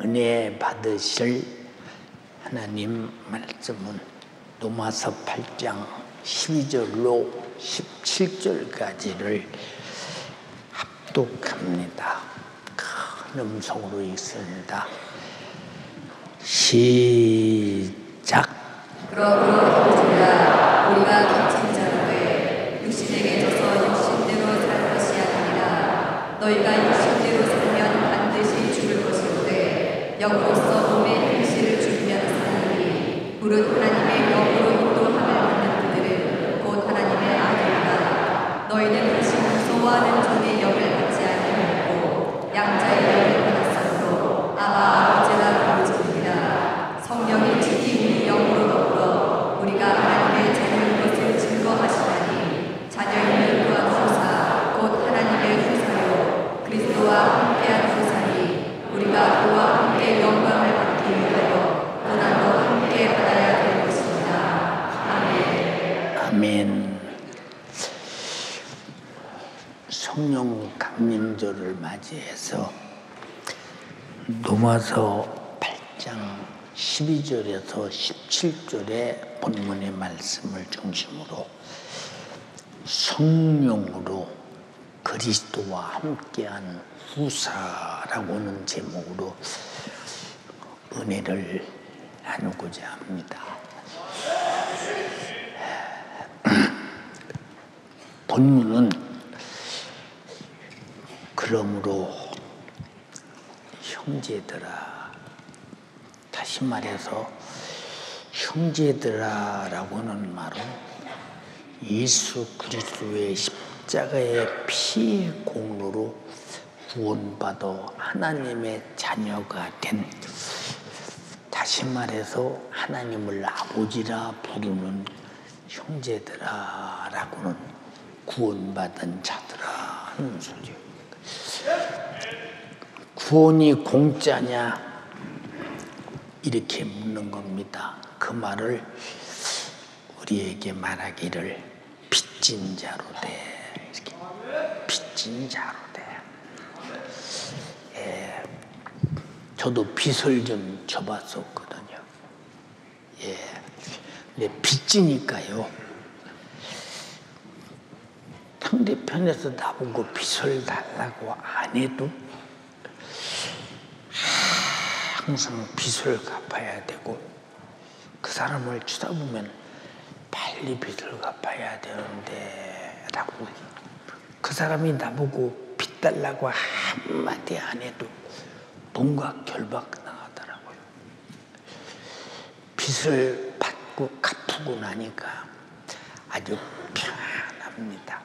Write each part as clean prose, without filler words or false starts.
은혜 받으실 하나님 말씀은 로마서 8장 12절로 17절까지를 합독합니다. 큰 음성으로 읽습니다. 시작. 그러므로 형제들아, 우리가 빚진 자로되 육신에게 져서 육신대로 살 것이 아니라 너희가 육신대로 살면 반드시 죽을 것인데 영으로서 몸의 행실을 죽이면 사느니 무릇 하나님의 영으로 인도함을 받는 그들은 곧 하나님의 아들이다. 너희는 다시 무서워하는 종의 영을 받지 아니하였고 양자의 영을 받았으므로 아바 아버지라 부르짖으리라. 성령이 직이 우리 영으로 더불어 우리가 하나님의 자녀인 것을 증거하시나니 자녀인 또한 후사 곧 하나님의 후사요 그리스도와 함께한 후사니 우리가 그와 함께 영광을 받기 위하여 고난도 함께 받아야 될 것입니다. 아멘. 아멘. 성령 강림절을 맞이해서 로마서 8장 12절에서 17절의 본문의 말씀을 중심으로 성령으로 그리스도와 함께한 후사라고 하는 제목으로 은혜를 나누고자 합니다. 본문은 그러므로 형제들아, 다시 말해서 형제들아라고 하는 말은 예수 그리스도의 십자가의 피의 공로로 구원받아 하나님의 자녀가 된, 다시 말해서 하나님을 아버지라 부르는 형제들아라고는 구원받은 자들아 하는 소리예요. 구원이 공짜냐? 이렇게 묻는 겁니다. 그 말을 우리에게 말하기를 빚진 자로 돼. 이렇게 빚진 자로 돼. 예, 저도 빚을 좀 져봤었거든요. 예, 근데 빚지니까요. 상대편에서 나보고 빚을 달라고 안 해도 항상 빚을 갚아야 되고, 그 사람을 쳐다보면 빨리 빚을 갚아야 되는데 라고, 그 사람이 나보고 빚 달라고 한마디 안 해도 뭔가 결박 나가더라고요. 빚을 받고 갚고 나니까 아주 편합니다.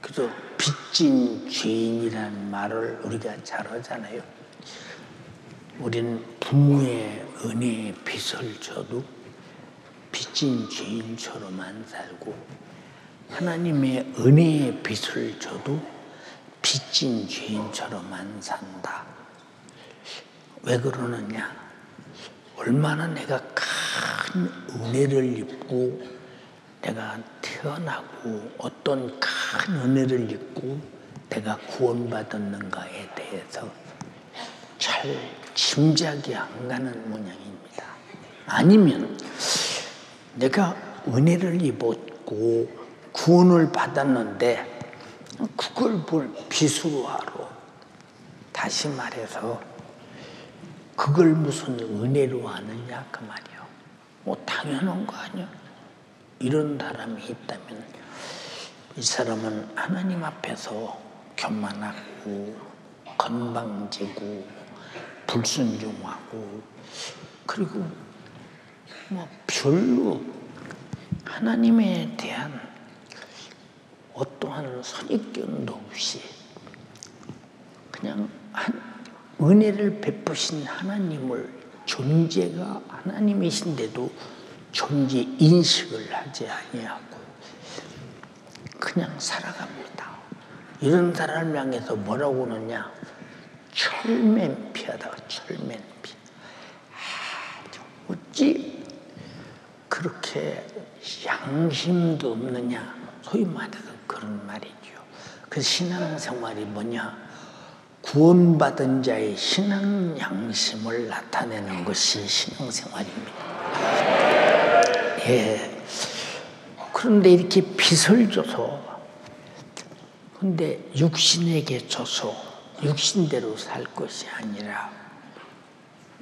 그래서 빚진 죄인이라는 말을 우리가 잘 하잖아요. 우리는 부모의 은혜의 빚을 져도 빚진 죄인처럼 안 살고, 하나님의 은혜의 빚을 져도 빚진 죄인처럼 안 산다. 왜 그러느냐? 얼마나 내가 큰 은혜를 입고 내가 태어나고 어떤 큰 은혜를 입고 내가 구원받았는가에 대해서 잘 짐작이 안 가는 모양입니다. 아니면 내가 은혜를 입었고 구원을 받았는데 그걸 뭘 빚으로 하러, 다시 말해서 그걸 무슨 은혜로 하느냐 그 말이요. 뭐 당연한 거 아니야? 이런 사람이 있다면 이 사람은 하나님 앞에서 교만하고 건방지고 불순종하고, 그리고 뭐 별로 하나님에 대한 어떠한 선입견도 없이 그냥 은혜를 베푸신 하나님을, 존재가 하나님이신데도 존재 인식을 하지 아니하고 그냥 살아갑니다. 이런 사람을 향해서 뭐라고 하느냐? 철면피하다. 철면피. 어찌 그렇게 양심도 없느냐? 소위 말해서 그런 말이죠. 그 신앙생활이 뭐냐? 구원받은 자의 신앙 양심을 나타내는 것이 신앙생활입니다. 예. 그런데 이렇게 빚을 줘서, 근데 육신에게 줘서 육신대로 살 것이 아니라,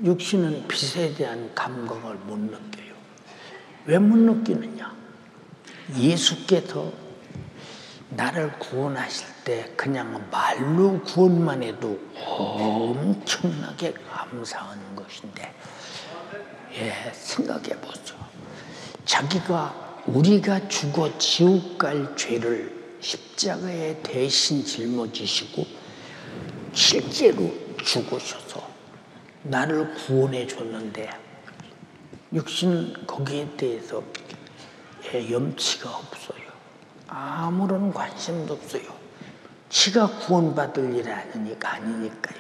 육신은 빚에 대한 감각을 못 느껴요. 왜 못 느끼느냐? 예수께서 나를 구원하실 때 그냥 말로 구원만 해도 엄청나게 감사하는 것인데, 예, 생각해 보죠. 자기가 우리가 죽어 지옥 갈 죄를 십자가에 대신 짊어지시고 실제로 죽으셔서 나를 구원해 줬는데, 육신은 거기에 대해서 염치가 없어요. 아무런 관심도 없어요. 지가 구원받을 일 아니니까요.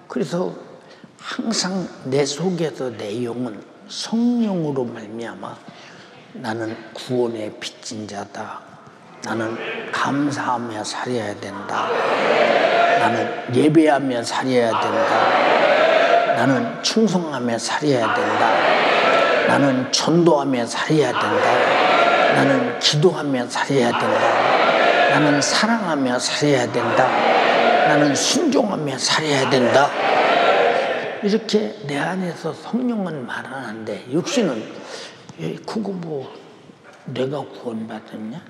그래서 항상 내 속에서 내 영은 성령으로 말미암아 나는 구원의 빚진 자다. 나는 감사하며 살아야 된다. 나는 예배하며 살아야 된다. 나는 충성하며 살아야 된다. 나는 전도하며 살아야 된다. 나는 기도하며 살아야 된다. 나는 사랑하며 살아야 된다. 나는 순종하며 살아야 된다. 이렇게 내 안에서 성령은 말하는데, 육신은 그거 뭐 내가 구원받았냐?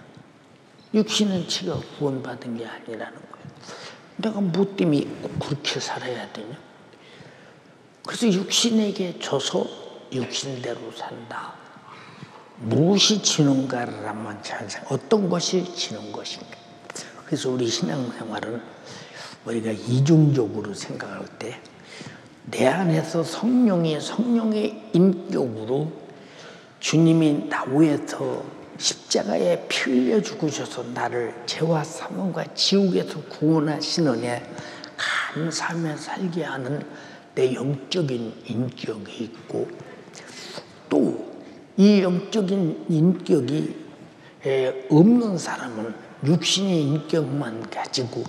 육신은 지가 구원받은 게 아니라는 거예요. 내가 뭐 때문에 그렇게 살아야 되냐? 그래서 육신에게 줘서 육신대로 산다. 무엇이 지는가를 한번 잘 생각, 어떤 것이 지는 것인가. 그래서 우리 신앙생활은 우리가 이중적으로 생각할 때, 내 안에서 성령의 인격으로 주님이 나 위에서 십자가에 피 흘려 죽으셔서 나를 죄와 사망과 지옥에서 구원하신 은혜 감사하며 살게 하는 내 영적인 인격이 있고, 또 이 영적인 인격이 없는 사람은 육신의 인격만 가지고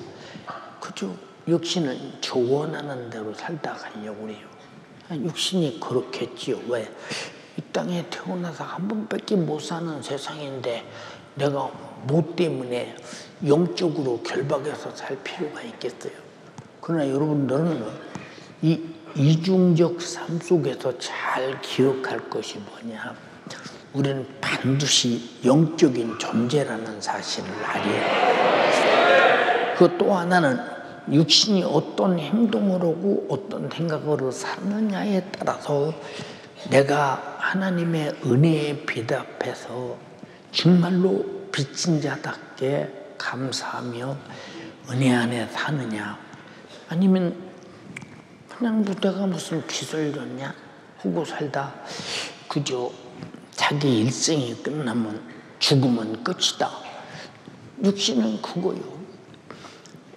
그저 육신은 저 원하는 대로 살다 가려고 해요. 육신이 그렇겠지요. 왜? 이 땅에 태어나서 한 번밖에 못 사는 세상인데 내가 뭐 때문에 영적으로 결박해서 살 필요가 있겠어요. 그러나 여러분들은 이 이중적 삶 속에서 잘 기억할 것이 뭐냐? 우리는 반드시 영적인 존재라는 사실을 알아요. 그 또 하나는 육신이 어떤 행동을 하고 어떤 생각으로 사느냐에 따라서 내가 하나님의 은혜에 비답해서 정말로 빚진 자답게 감사하며 은혜 안에 사느냐, 아니면 그냥 내가 무슨 빚을 졌냐 하고 살다 그저 자기 일생이 끝나면 죽으면 끝이다. 육신은 그거요.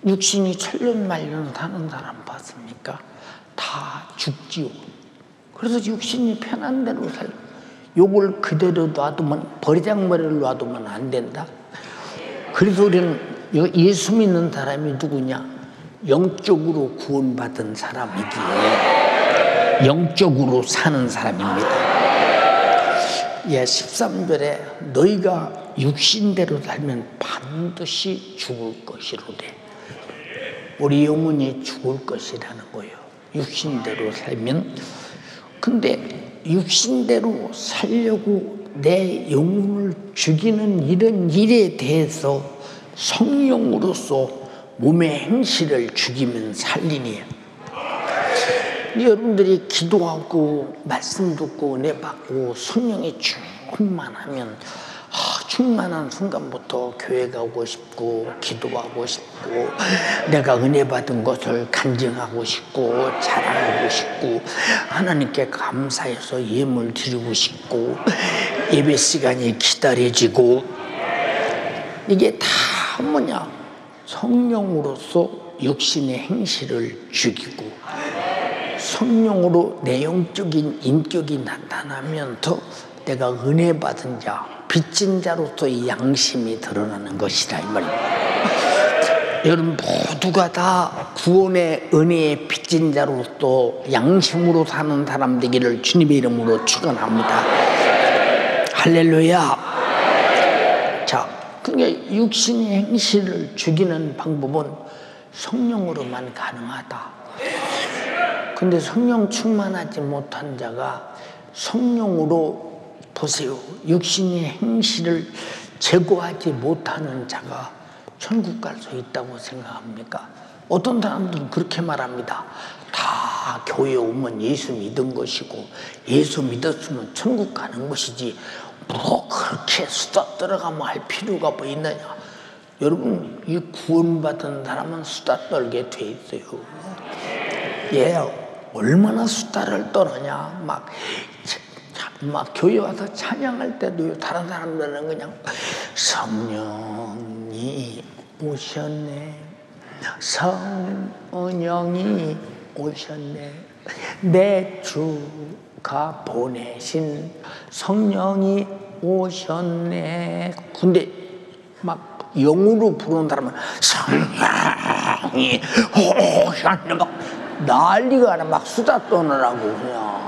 육신이 천년만년 사는 사람 봤습니까? 다 죽지요. 그래서 육신이 편한 대로 살고, 요걸 그대로 놔두면, 버리장머리를 놔두면 안 된다. 그래서 우리는 예수 믿는 사람이 누구냐? 영적으로 구원받은 사람이기에 영적으로 사는 사람입니다. 예, 13절에 너희가 육신대로 살면 반드시 죽을 것이로되, 우리 영혼이 죽을 것이라는 거예요. 육신대로 살면. 근데 육신대로 살려고 내 영혼을 죽이는 이런 일에 대해서 성령으로서 몸의 행실을 죽이면 살리니, 여러분들이 기도하고 말씀 듣고 은혜 받고 성령이 충만하면 충만한 순간부터 교회 가고 싶고 기도하고 싶고 내가 은혜 받은 것을 간증하고 싶고 자랑하고 싶고 하나님께 감사해서 예물 드리고 싶고 예배 시간이 기다려지고, 이게 다 뭐냐? 성령으로서 육신의 행실을 죽이고 성령으로 내 영적인 인격이 나타나면서 내가 은혜 받은 자, 빚진 자로서의 양심이 드러나는 것이다 이 말입니다. 여러분 모두가 다 구원의 은혜의 빚진 자로서 양심으로 사는 사람 되기를 주님의 이름으로 축원합니다. 할렐루야. 자, 그러니까 육신의 행실을 죽이는 방법은 성령으로만 가능하다. 근데 성령 충만하지 못한 자가 성령으로 보세요. 육신의 행실을 제거하지 못하는 자가 천국 갈 수 있다고 생각합니까? 어떤 사람들은 그렇게 말합니다. 다 교회 오면 예수 믿은 것이고 예수 믿었으면 천국 가는 것이지 뭐 그렇게 수다 떨어가면 할 필요가 뭐 있느냐. 여러분, 이 구원받은 사람은 수다 떨게 돼 있어요. 예, 얼마나 수다를 떨으냐. 막 교회 와서 찬양할 때도 다른 사람들은 그냥 성령이 오셨네, 성령이 오셨네, 내 주가 보내신 성령이 오셨네. 근데 막 영으로 부르는 사람은 성령이 오셨네 막 난리가 나. 막 수다 떠느라고 그냥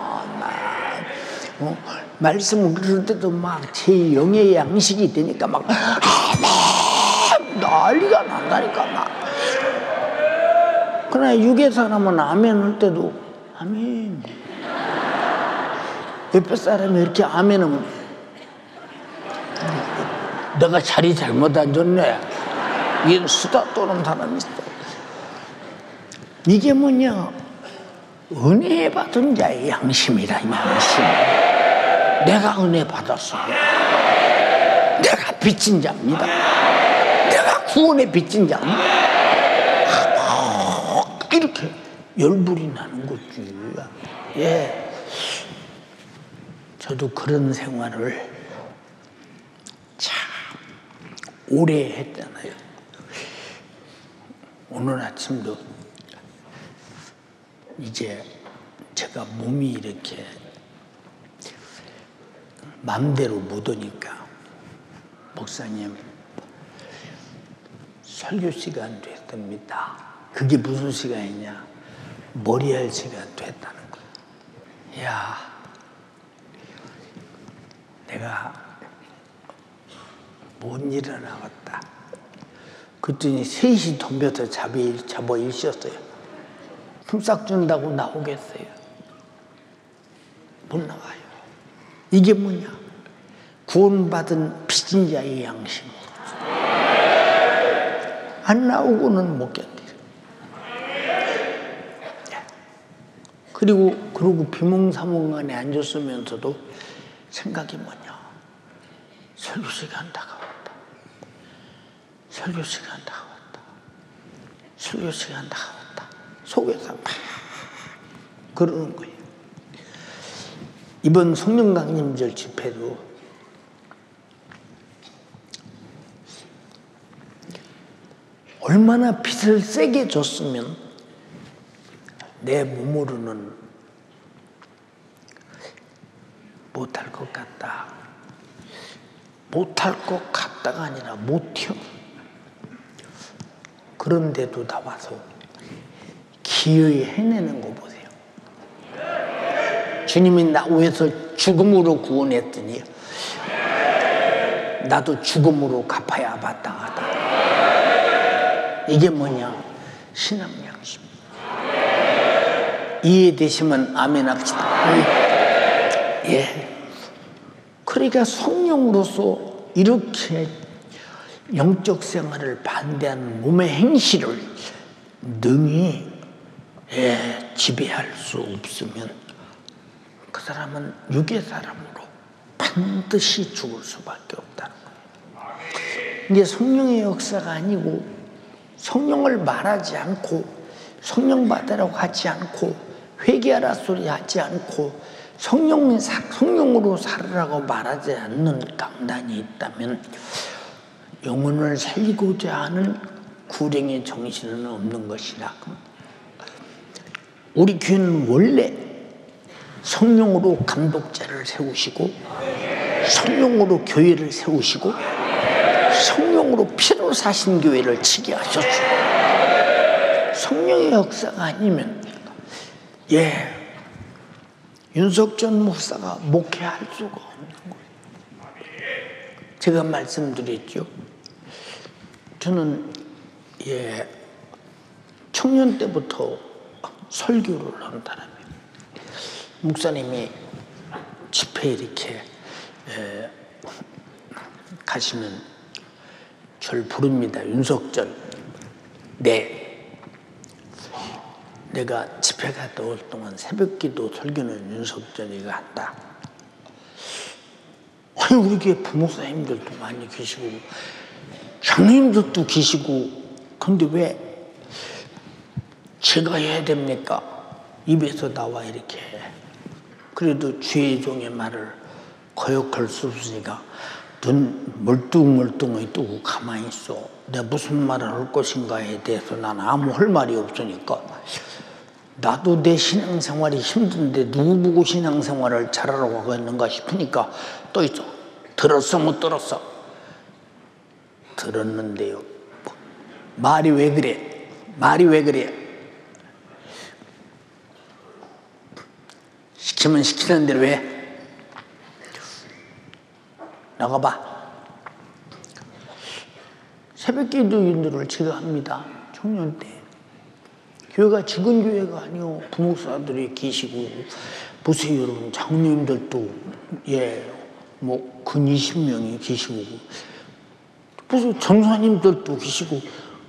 말씀을 들을 때도 막 제 영의 양식이 되니까 막 난리가 난다니까 막. 그러나 육의 사람은 아멘 할 때도 아멘. 옆에 사람이 이렇게 아멘 하면 내가 자리 잘못 앉았네. 이건 수다 떠는 사람이 있어. 이게 뭐냐? 은혜 받은 자의 양심이라. 이 양심. 내가 은혜 받았어. 내가 빚진 자입니다. 내가 구원의 빚진 자입니다. 이렇게 열불이 나는 거지. 예. 저도 그런 생활을 참 오래 했잖아요. 오늘 아침도 이제 제가 몸이 이렇게 마음대로 못 오니까 목사님 설교 시간 됐답니다. 그게 무슨 시간이냐? 머리할 시간 됐다는 거야. 야, 내가 못 일어나겠다. 그랬더니 3시 덤벼서 잡아 일셨어요. 품삯 준다고 나오겠어요? 못 나와요. 이게 뭐냐? 구원받은 빚진 자의 양심. 안 나오고는 못 견뎌요. 그리고 비몽사몽간에 앉았으면서도 생각이 뭐냐? 설교 시간 다가왔다. 설교 시간 다가왔다. 설교 시간 다가왔다. 속에서 막 그러는 거예요. 이번 성령 강림절 집회도 얼마나 빚을 세게 줬으면 내 몸으로는 못할 것 같다. 못할 것 같다가 아니라 못해요. 그런데도 나와서 기어이 해내는 거 보세요. 주님이 나 위해서 죽음으로 구원했더니 나도 죽음으로 갚아야 마땅하다. 이게 뭐냐? 신앙 양심. 이해되시면 아멘 합시다. 예. 그러니까 성령으로서 이렇게 영적 생활을 반대하는 몸의 행실을 능히 지배할 수 없으면 그 사람은 육의 사람으로 반드시 죽을 수밖에 없다는 거예요. 이게 성령의 역사가 아니고 성령을 말하지 않고 성령 받으라고 하지 않고 회개하라 소리 하지 않고 성령으로 살으라고 말하지 않는 강단이 있다면 영혼을 살리고자 하는 구령의 정신은 없는 것이라. 우리 교회는 원래 성령으로 감독자를 세우시고 성령으로 교회를 세우시고 성령으로 성령으로 피로 사신 교회를 치게 하셨어요. 성령의 역사가 아니면 윤석전 목사가 목회할 수가 없는 거예요. 제가 말씀드렸죠. 저는 청년 때부터 설교를 한 사람이에요. 목사님이 집회에 이렇게 가시면 저를 부릅니다. 윤석전, 내가 집회 갔다 올 동안 새벽기도 설교는 윤석전이가 한다. 아니, 우리 교회 부목사님들도 많이 계시고 장로님들도 계시고, 근데 왜 제가 해야 됩니까? 입에서 나와 이렇게. 그래도 주의 종의 말을 거역할 수 없으니까 눈 멀뚱멀뚱히 뜨고 가만히 있어. 내가 무슨 말을 할 것인가에 대해서 난 아무 할 말이 없으니까, 나도 내 신앙생활이 힘든데 누구 보고 신앙생활을 잘하라고 하겠는가 싶으니까 또 있어. 들었어 못 들었어? 들었는데요. 말이 왜 그래? 말이 왜 그래? 시키면 시키는 대로 해. 나가봐. 새벽기도 인도를 제가 합니다. 청년 때. 교회가 죽은 교회가 아니요. 부목사들이 계시고, 보세요 여러분, 장로님들도 근 20명이 계시고, 보세요 전사님들도 계시고,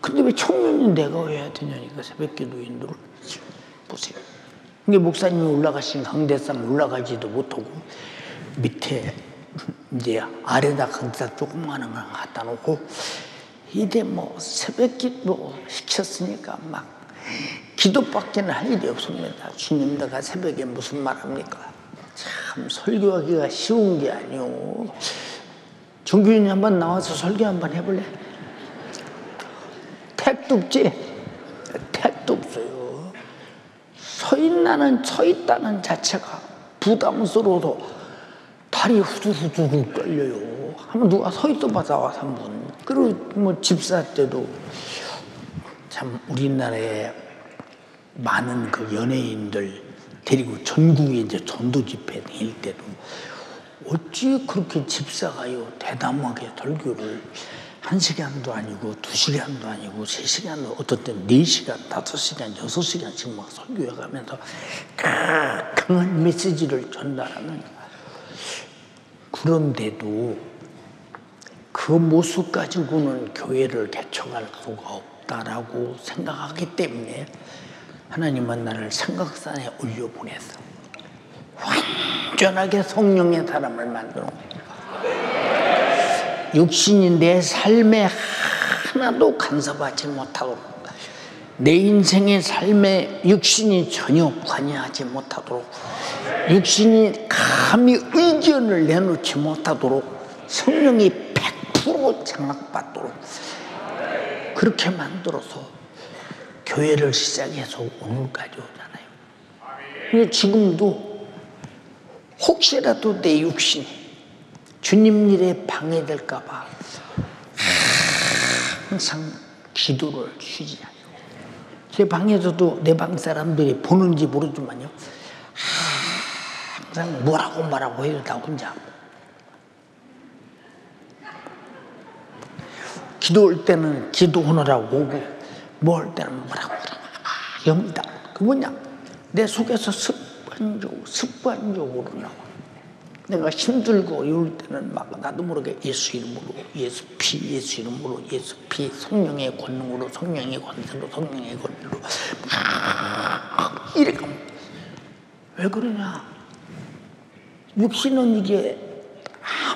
근데 왜 청년이 내가 해야 되냐니까. 새벽기도 인도를 보세요. 이게 목사님이 올라가신 강대상 올라가지도 못하고 밑에 이제 아래다 강대상 조그마한 걸 갖다 놓고, 이제 뭐 새벽기도 시켰으니까 막 기도밖에는 할 일이 없습니다. 주님들가 새벽에 무슨 말합니까? 참 설교하기가 쉬운 게 아니오. 정규인이 한번 나와서 설교 한번 해볼래? 택도 없지? 택도 없어요. 서 있다는 자체가 부담스러워서 다리 후두후두 떨려요. 한번 누가 서 있어봐서 와서 한 번. 그리고 뭐 집사 때도 참 우리나라에 많은 그 연예인들 데리고 전국에 이제 전도 집회 다닐 때도 어찌 그렇게 집사가요 대담하게 설교를 1시간도 아니고 2시간도 아니고 3시간도 어떤 때는 4시간, 5시간, 6시간씩 막 설교해가면서 강한 메시지를 전달하는. 그런데도 그 모습 가지고는 교회를 개척할 수가 없다라고 생각하기 때문에 하나님은 나를 생각산에 올려보내서 완전하게 성령의 사람을 만들어. 육신이 내 삶에 하나도 간섭하지 못하도록, 내 인생의 삶에 육신이 전혀 관여하지 못하도록, 육신이 감히 의견을 내놓지 못하도록 성령이 100% 장악받도록 그렇게 만들어서 교회를 시작해서 오늘까지 오잖아요. 근데 지금도 혹시라도 내 육신이 주님 일에 방해될까 봐 항상 기도를 쉬지 않아요. 제 방에서도 내 방 사람들이 보는지 모르지만요, 항상 뭐라고 말하고 해도 나 혼자 기도할 때는 기도하느라고 오고, 뭐 할 때는 뭐라고 합니다. 그 뭐냐, 내 속에서 습관적으로 나와. 내가 힘들고 어려울 때는 막 나도 모르게 예수 이름으로, 예수 피, 예수 이름으로, 예수 피, 성령의 권능으로, 성령의 권세로, 성령의 권세로 막 이래가. 왜 그러냐? 육신은 이게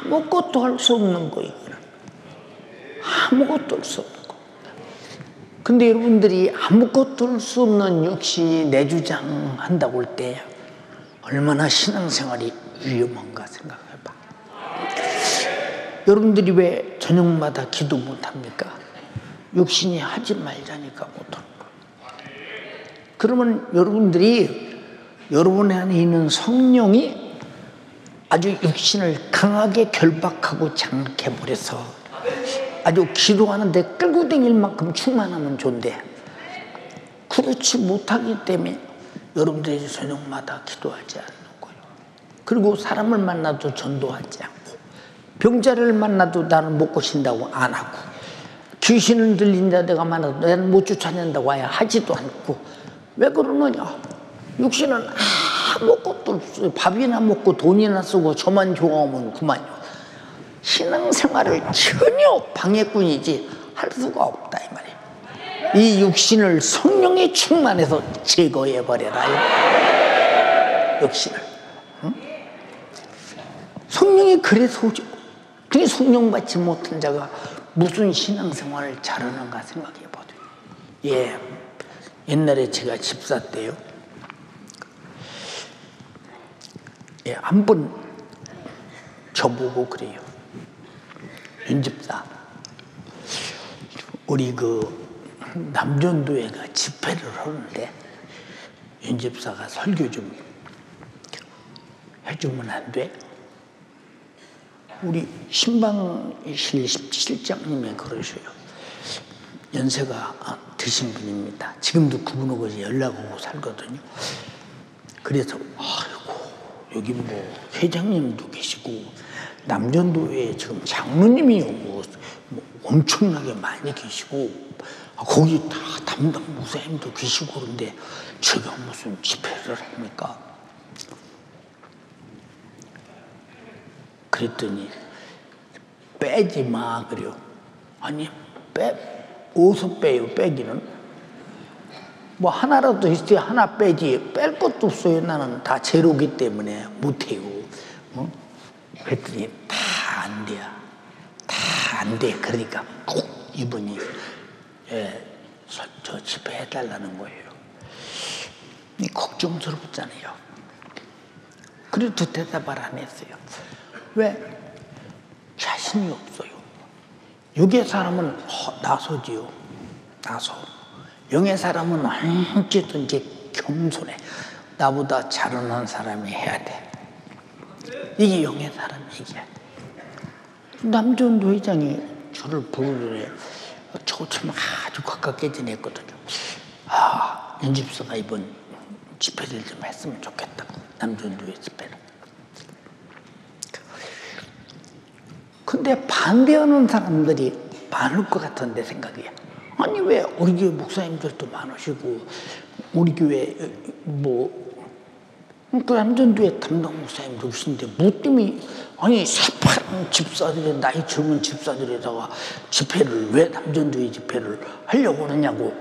아무것도 할 수 없는 거예요. 아무것도 할 수 없는 거. 근데 여러분들이 아무것도 할 수 없는 육신이 내주장한다고 할 때 얼마나 신앙생활이 위험한가 생각해봐. 여러분들이 왜 저녁마다 기도 못합니까? 육신이 하지 말자니까 못하는 거예요. 그러면 여러분들이 여러분 안에 있는 성령이 아주 육신을 강하게 결박하고 장악해버려서 아주 기도하는데 끌고 다닐 만큼 충만하면 좋은데 그렇지 못하기 때문에 여러분들이 저녁마다 기도하지 않는 거예요. 그리고 사람을 만나도 전도하지 않고 병자를 만나도 나는 못 고친다고 안 하고 귀신을 들린 자들가 많아도 나는 못 쫓아낸다고 하지도 않고 왜 그러느냐? 육신은 아무것도 없어요. 밥이나 먹고 돈이나 쓰고 저만 좋아하면 그만요. 신앙생활을 전혀 방해꾼이지 할 수가 없다 이 말이에요. 이 육신을 성령이 충만해서 제거해버려라. 육신을. 응? 성령이 그래서 오죠. 그 성령 받지 못한 자가 무슨 신앙생활을 잘하는가 생각해보세요. 예, 옛날에 제가 집사 때요. 예, 한번 저보고 그래요. 윤집사, 우리 그 남전도회가 집회를 하는데 윤집사가 설교 좀 해주면 안 돼? 우리 신방실 실장님이 그러셔요. 연세가 드신 분입니다. 지금도 그분하고 연락 오고 살거든요. 그래서 아이고 여기 뭐 회장님도 계시고 남전도에 지금 장로님이 오고 뭐 엄청나게 많이 계시고 거기 다 담당 목사님도 계시고 그런데 제가 무슨 집회를 합니까? 그랬더니 빼지 마 그래요. 아니 어디서 빼요? 빼기는 뭐 하나라도 있어야 하나 빼지 뺄 것도 없어요. 나는 다 제로기 때문에 못해요. 어? 그랬더니 다 안 돼요. 다 안 돼. 그러니까 꼭 이분이 저 집회 해달라는 거예요. 걱정스럽잖아요. 그래도 대답을 안 했어요. 왜? 자신이 없어요. 육의 사람은 나서지요. 나서. 영의 사람은 언제든지 겸손해. 나보다 잘하는 사람이 해야 돼. 이게 영의 사람 얘기야. 남전도 회장이 저를 부르래. 저 참 아주 가깝게 지냈거든요. 윤집사가 이번 집회를 좀 했으면 좋겠다고. 남전도회 집회를. 근데 반대하는 사람들이 많을 것 같은데 생각이야. 아니 왜 우리 교회 목사님들도 많으시고 우리 교회 그 남전도회 담당 목사님도 계신데 뭐 때문에 아니 새파란 집사들이 나이 젊은 집사들에다가 집회를 왜 남전도회 집회를 하려고 하느냐고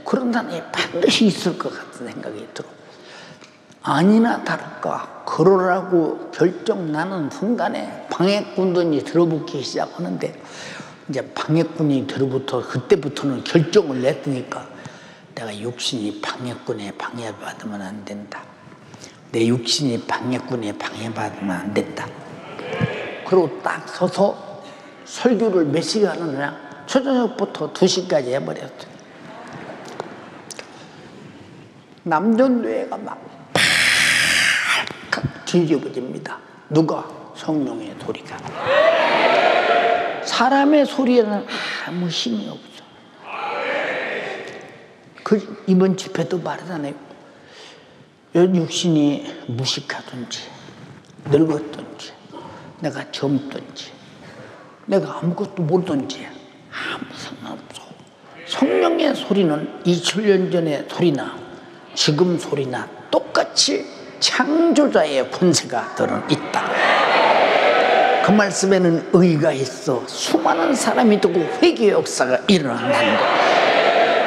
그런 사람이 반드시 있을 것 같은 생각이 들어. 아니나 다를까 그러라고 결정 나는 순간에 방해꾼들이 들어붙기 시작하는데 이제 방해꾼이 들어붙어 그때부터는 결정을 냈으니까 내가 육신이 방해꾼에 방해받으면 안 된다. 내 육신이 방해꾼에 방해받으면 안 된다. 그리고 딱 서서 설교를 몇 시간 하느냐 초저녁부터 2시까지 해버렸어요. 남전도회가 막 팔칵 뒤집어집니다. 누가? 성령의 소리가. 사람의 소리에는 아무 힘이 없어. 이번 집회도 말하잖아요. 육신이 무식하든지 늙었든지 내가 젊든지 내가 아무것도 모르든지 아무 상관없어. 성령의 소리는 2000년 전의 소리나 지금 소리나 똑같이 창조자의 권세가 들어있다. 그 말씀에는 의가 있어 수많은 사람이 듣고 회개 역사가 일어난다는 것.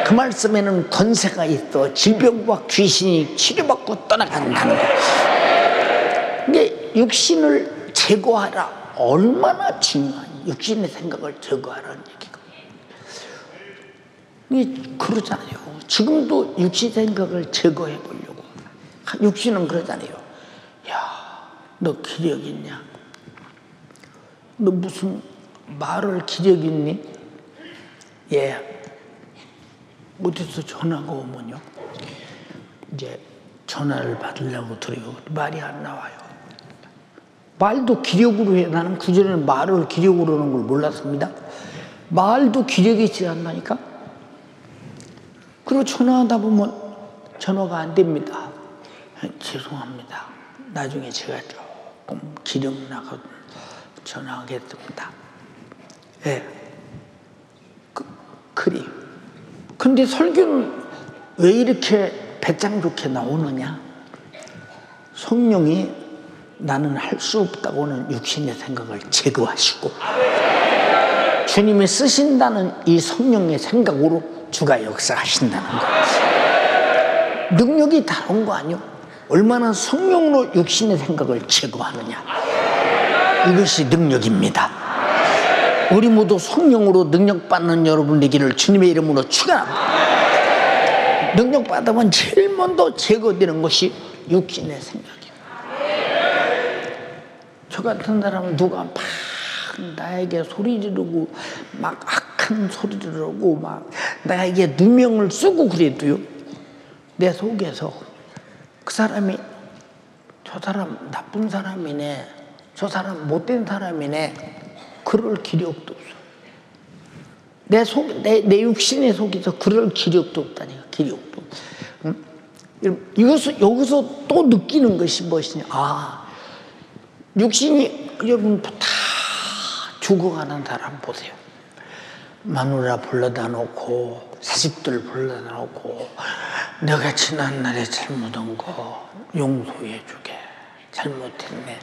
그 말씀에는 권세가 있어 질병과 귀신이 치료받고 떠나간다는 것. 근데 육신을 제거하라. 얼마나 중요한 육신의 생각을 제거하라는 얘기가. 이게 그러잖아요. 지금도 육신 생각을 제거해 보려고. 육신은 그러잖아요. 야, 너 기력 있냐? 너 무슨 말을 기력 있니? 예. 어디서 전화가 오면요. 이제 전화를 받으려고 들어요. 말이 안 나와요. 말도 기력으로 해. 나는 그전에는 말을 기력으로 하는 걸 몰랐습니다. 말도 기력이 있지 않나니까? 그리고 전화하다 보면 전화가 안 됩니다. 죄송합니다. 나중에 제가 조금 기름 나가 전화하겠습니다. 예. 그리. 근데 설교는 왜 이렇게 배짱 좋게 나오느냐? 성령이 나는 할 수 없다고는 육신의 생각을 제거하시고 주님이 쓰신다는 이 성령의 생각으로 주가 역사하신다는 거예요. 능력이 다른 거 아니요? 얼마나 성령으로 육신의 생각을 제거하느냐. 이것이 능력입니다. 우리 모두 성령으로 능력받는 여러분 되기를 주님의 이름으로 축원합니다. 능력받으면 제일 먼저 제거되는 것이 육신의 생각이에요. 저 같은 사람은 누가 막 나에게 소리 지르고 막 악한 소리 지르고 막 나에게 누명을 쓰고 그래도요, 내 속에서 그 사람이 저 사람 나쁜 사람이네, 저 사람 못된 사람이네, 그럴 기력도 없어. 내 육신의 속에서 그럴 기력도 없다니까. 기력도. 여기서 또 느끼는 것이 무엇이냐. 육신이 여러분 다 죽어가는 사람 보세요. 마누라 불러다 놓고 자식들 불러다 놓고 내가 지난날에 잘못한 거 용서해 주게, 잘못했네.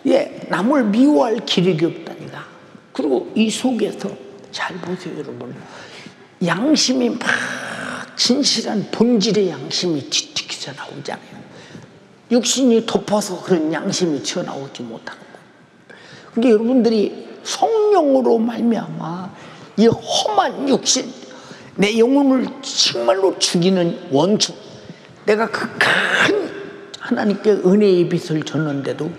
예, 남을 미워할 기력이 없다니까. 그리고 이 속에서 잘 보세요 여러분. 양심이 막 진실한 본질의 양심이 튀튀기져 나오잖아요. 육신이 덮어서 그런 양심이 튀어나오지 못하는 거예요. 그러니까 여러분들이 성령으로 말미암아 이 험한 육신, 내 영혼을 정말로 죽이는 원수, 내가 그 큰 하나님께 은혜의 빚을 졌는데도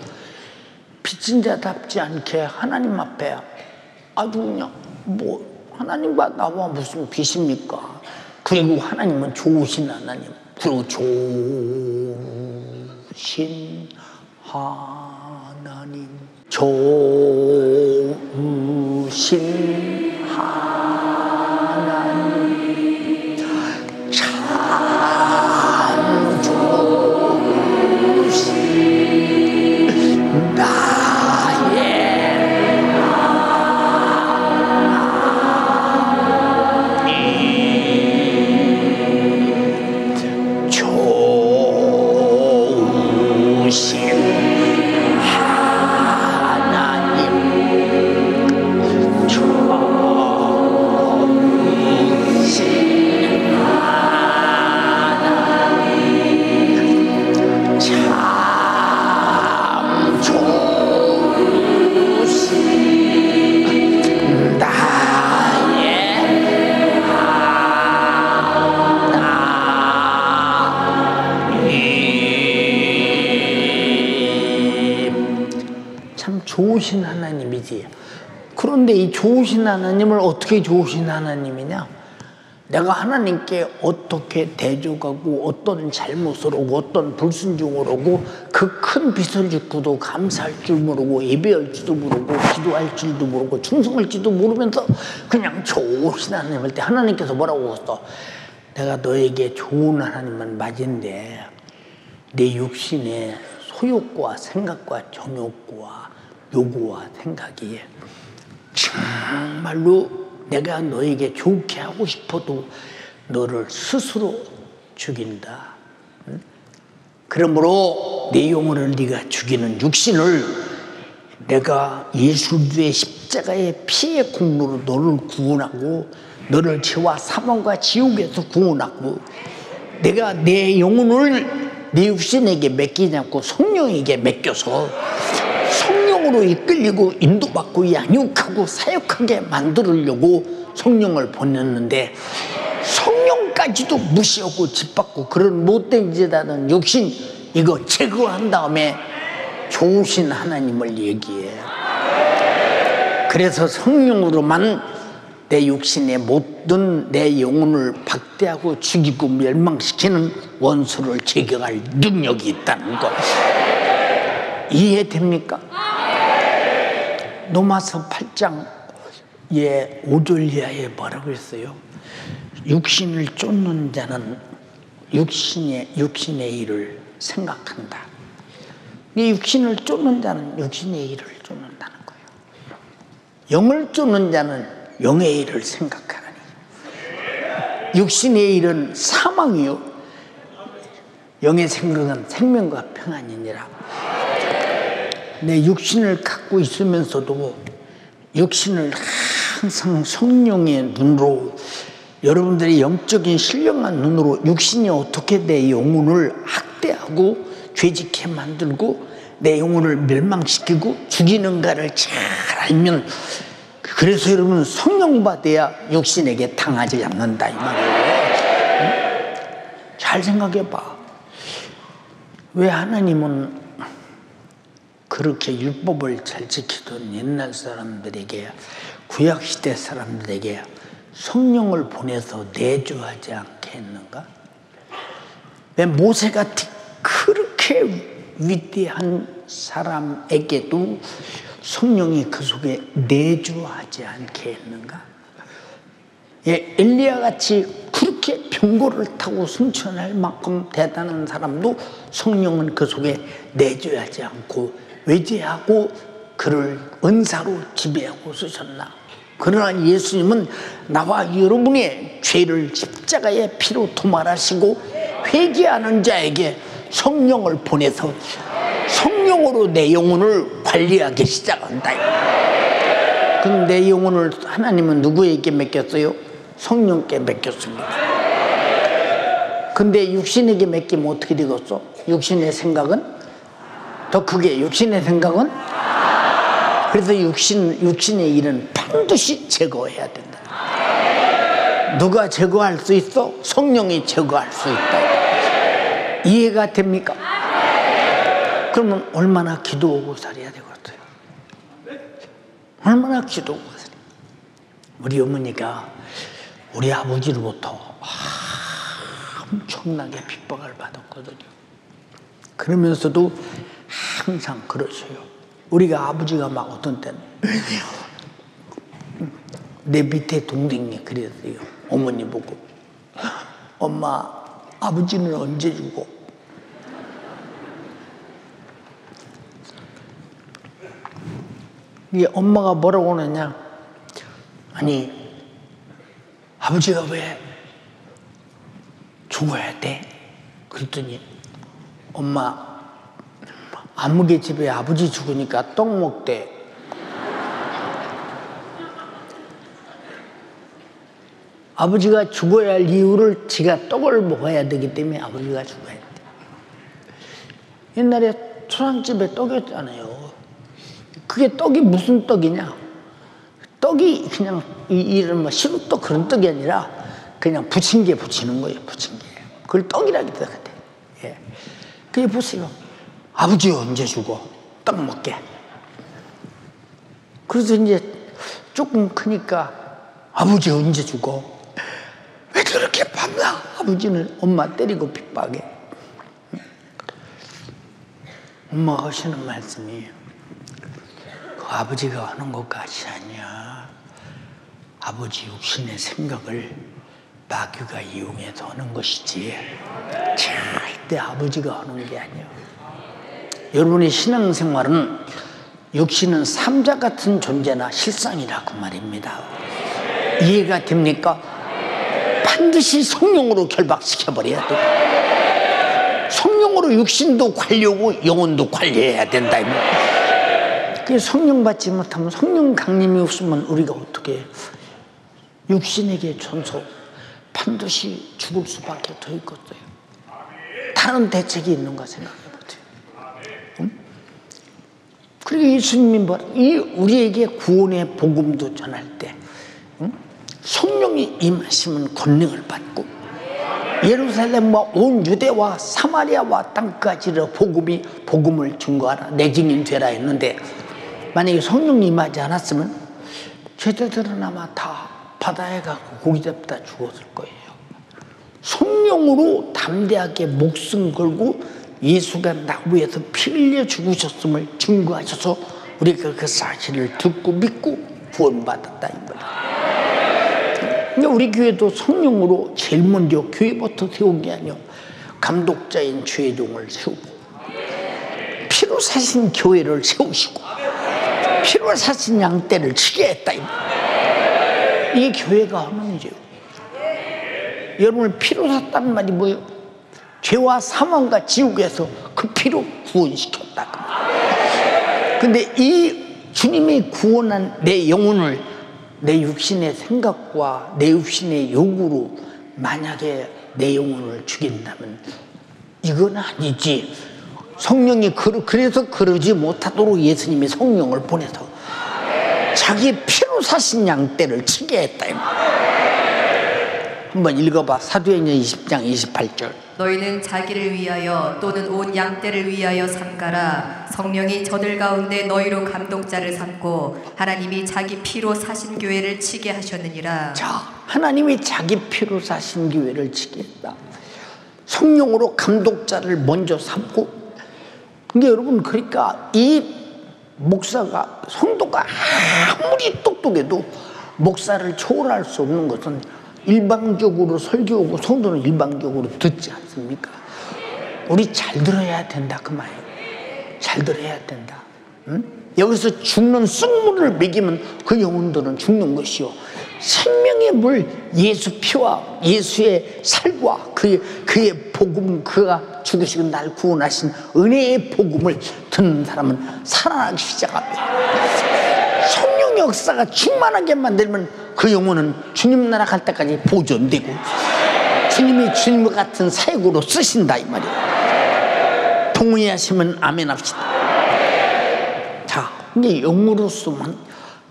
빚진 자답지 않게 하나님 앞에 아주 그냥 하나님과 나와 무슨 빚입니까? 그리고 하나님은 좋으신 하나님, 그리고 좋으신 하나님, 좋으신 하나님, 참 좋으신 나의 좋으신 하나님이지. 그런데 이 좋으신 하나님을 어떻게 좋으신 하나님이냐? 내가 하나님께 어떻게 대적하고 어떤 잘못을 하고 어떤 불순종을 하고 그 큰 빚을 짓고도 감사할 줄 모르고 예배할 줄도 모르고 기도할 줄도 모르고 충성할 줄도 모르면서 그냥 좋으신 하나님일 때 하나님께서 뭐라고 했어? 내가 너에게 좋은 하나님은 맞은데 내 육신의 소욕과 생각과 정욕과 요구와 생각이 정말로 내가 너에게 좋게 하고 싶어도 너를 스스로 죽인다. 그러므로 내 영혼을 네가 죽이는 육신을 내가 예수 그리스도의 십자가의 피의 공로로 너를 구원하고 너를 죄와 사망과 지옥에서 구원하고 내가 내 영혼을 내 육신에게 맡기지 않고 성령에게 맡겨서 성령으로 이끌리고 인도받고 양육하고 사역하게 만들려고 성령을 보냈는데 성령까지도 무시하고 짓밟고 그런 못된 짓하는 육신 이거 제거한 다음에 좋으신 하나님을 얘기해. 그래서 성령으로만 내 육신의 모든 내 영혼을 박대하고 죽이고 멸망시키는 원수를 제거할 능력이 있다는 것 이해됩니까? 로마서 8장 예, 5절 이하에 뭐라고 했어요? 육신을 쫓는 자는 육신의 일을 생각한다. 이 육신을 쫓는 자는 육신의 일을 쫓는다는 거예요. 영을 쫓는 자는 영의 일을 생각하느니. 육신의 일은 사망이요, 영의 생각은 생명과 평안이니라. 내 육신을 갖고 있으면서도 육신을 항상 성령의 눈으로, 여러분들이 영적인 신령한 눈으로 육신이 어떻게 내 영혼을 학대하고 죄짓게 만들고 내 영혼을 멸망시키고 죽이는가를 잘 알면, 그래서 여러분 성령 받아야 육신에게 당하지 않는다 이 말이에요. 잘 생각해 봐. 왜 하나님은 그렇게 율법을 잘 지키던 옛날 사람들에게, 구약시대 사람들에게 성령을 보내서 내주하지 않게 했는가? 왜 모세가 그렇게 위대한 사람에게도 성령이 그 속에 내주하지 않게 했는가? 예, 엘리야 같이 그렇게 병거를 타고 승천할 만큼 대단한 사람도 성령은 그 속에 내주하지 않고 외제하고 그를 은사로 지배하고 쓰셨나? 그러나 예수님은 나와 여러분의 죄를 십자가의 피로 도말하시고 회개하는 자에게 성령을 보내서 성령으로 내 영혼을 관리하기 시작한다. 그럼 내 영혼을 하나님은 누구에게 맡겼어요? 성령께 맡겼습니다. 근데 육신에게 맡기면 어떻게 되겠어? 육신의 생각은? 더 크게 육신의 생각은? 그래서 육신의 일은 반드시 제거해야 된다. 누가 제거할 수 있어? 성령이 제거할 수 있다. 이해가 됩니까? 그러면 얼마나 기도하고 살아야 되겠어요? 얼마나 기도하고 살아야. 우리 어머니가 우리 아버지로부터 엄청나게 핍박을 받았거든요. 그러면서도 항상 그러셔요. 우리가 아버지가 막 어떤 때는 내 밑에 동생이 그랬어요. 어머니 보고, 엄마 아버지는 언제 죽어? 이게 엄마가 뭐라고 하느냐? 아니 아버지가 왜 죽어야 돼? 그랬더니 엄마 아무개 집에 아버지 죽으니까 떡 먹대. 아버지가 죽어야 할 이유를 지가 떡을 먹어야 되기 때문에 아버지가 죽어야 돼. 옛날에 초상집에 떡이었잖아요. 그게 떡이 무슨 떡이냐? 떡이 그냥 이런 뭐 시루떡 그런 떡이 아니라 그냥 부침개 부치는 거예요. 부침개. 그걸 떡이라기도 하거든. 예. 그게 보세요. 아버지 언제 죽어? 떡 먹게. 그래서 이제 조금 크니까 아버지 언제 죽어? 왜 그렇게 밤낮 아버지는 엄마 때리고 핍박해? 엄마가 하시는 말씀이, 그 아버지가 하는 것까지 아니야. 아버지 육신의 생각을 마귀가 이용해서 하는 것이지 절대 아버지가 하는 게 아니야. 여러분의 신앙생활은 육신은 삼자 같은 존재나 실상이라고 말입니다. 이해가 됩니까? 반드시 성령으로 결박시켜버려야 돼. 성령으로 육신도 관리하고 영혼도 관리해야 된다. 그 성령 받지 못하면, 성령 강림이 없으면 우리가 어떻게 해? 육신에게 전소 반드시 죽을 수밖에 더 있겠어요. 다른 대책이 있는가 생각해 보세요. 응? 그리고 예수님이 우리에게 구원의 복음도 전할 때, 응? 성령이 임하시면 권능을 받고 예루살렘과 온 유대와 사마리아와 땅까지로 복음을 증거하라, 내 증인 되라 했는데, 만약에 성령이 임하지 않았으면 죄자들은 아마 다 바다에 가고 고기 잡다 죽었을 거예요. 성령으로 담대하게 목숨 걸고 예수가 나무에서 피 흘려 죽으셨음을 증거하셔서 우리가 그 사실을 듣고 믿고 구원받았다 이거다. 근데 우리 교회도 성령으로 제일 먼저 교회부터 세운 게 아니요, 감독자인 주의 종을 세우고 피로 사신 교회를 세우시고 피로 사신 양떼를 치게 했다 이게 교회가 하는 일이에요. 여러분을 피로 샀다는 말이 뭐예요? 죄와 사망과 지옥에서 그 피로 구원시켰다. 근데 이 주님이 구원한 내 영혼을 내 육신의 생각과 내 육신의 욕구로 만약에 내 영혼을 죽인다면 이건 아니지. 성령이 그래서 그러지 못하도록 예수님이 성령을 보내서 자기 피로 사신 양떼를 치게 했다. 한번 읽어봐. 사도행전 20장 28절. 너희는 자기를 위하여 또는 온 양떼를 위하여 삼가라. 성령이 저들 가운데 너희로 감독자를 삼고 하나님이 자기 피로 사신 교회를 치게 하셨느니라. 자, 하나님이 자기 피로 사신 교회를 치게 했다. 성령으로 감독자를 먼저 삼고. 근데 여러분, 그러니까 이 목사가, 성도가 아무리 똑똑해도 목사를 초월할 수 없는 것은 일방적으로 설교하고 성도는 일방적으로 듣지 않습니까? 우리 잘 들어야 된다 그 말이에요. 잘 들어야 된다. 응? 여기서 죽는 쑥물을 먹이면 그 영혼들은 죽는 것이요, 생명의 물 예수 피와 예수의 살과 그의 복음, 그가 죽으시고 날 구원하신 은혜의 복음을 듣는 사람은 살아나기 시작합니다. 성령 역사가 충만하게 만들면 그 영혼은 주님 나라 갈 때까지 보존되고 주님이 주님과 같은 사역으로 쓰신다 이 말이에요. 동의하시면 아멘 합시다. 자, 이제 영으로서만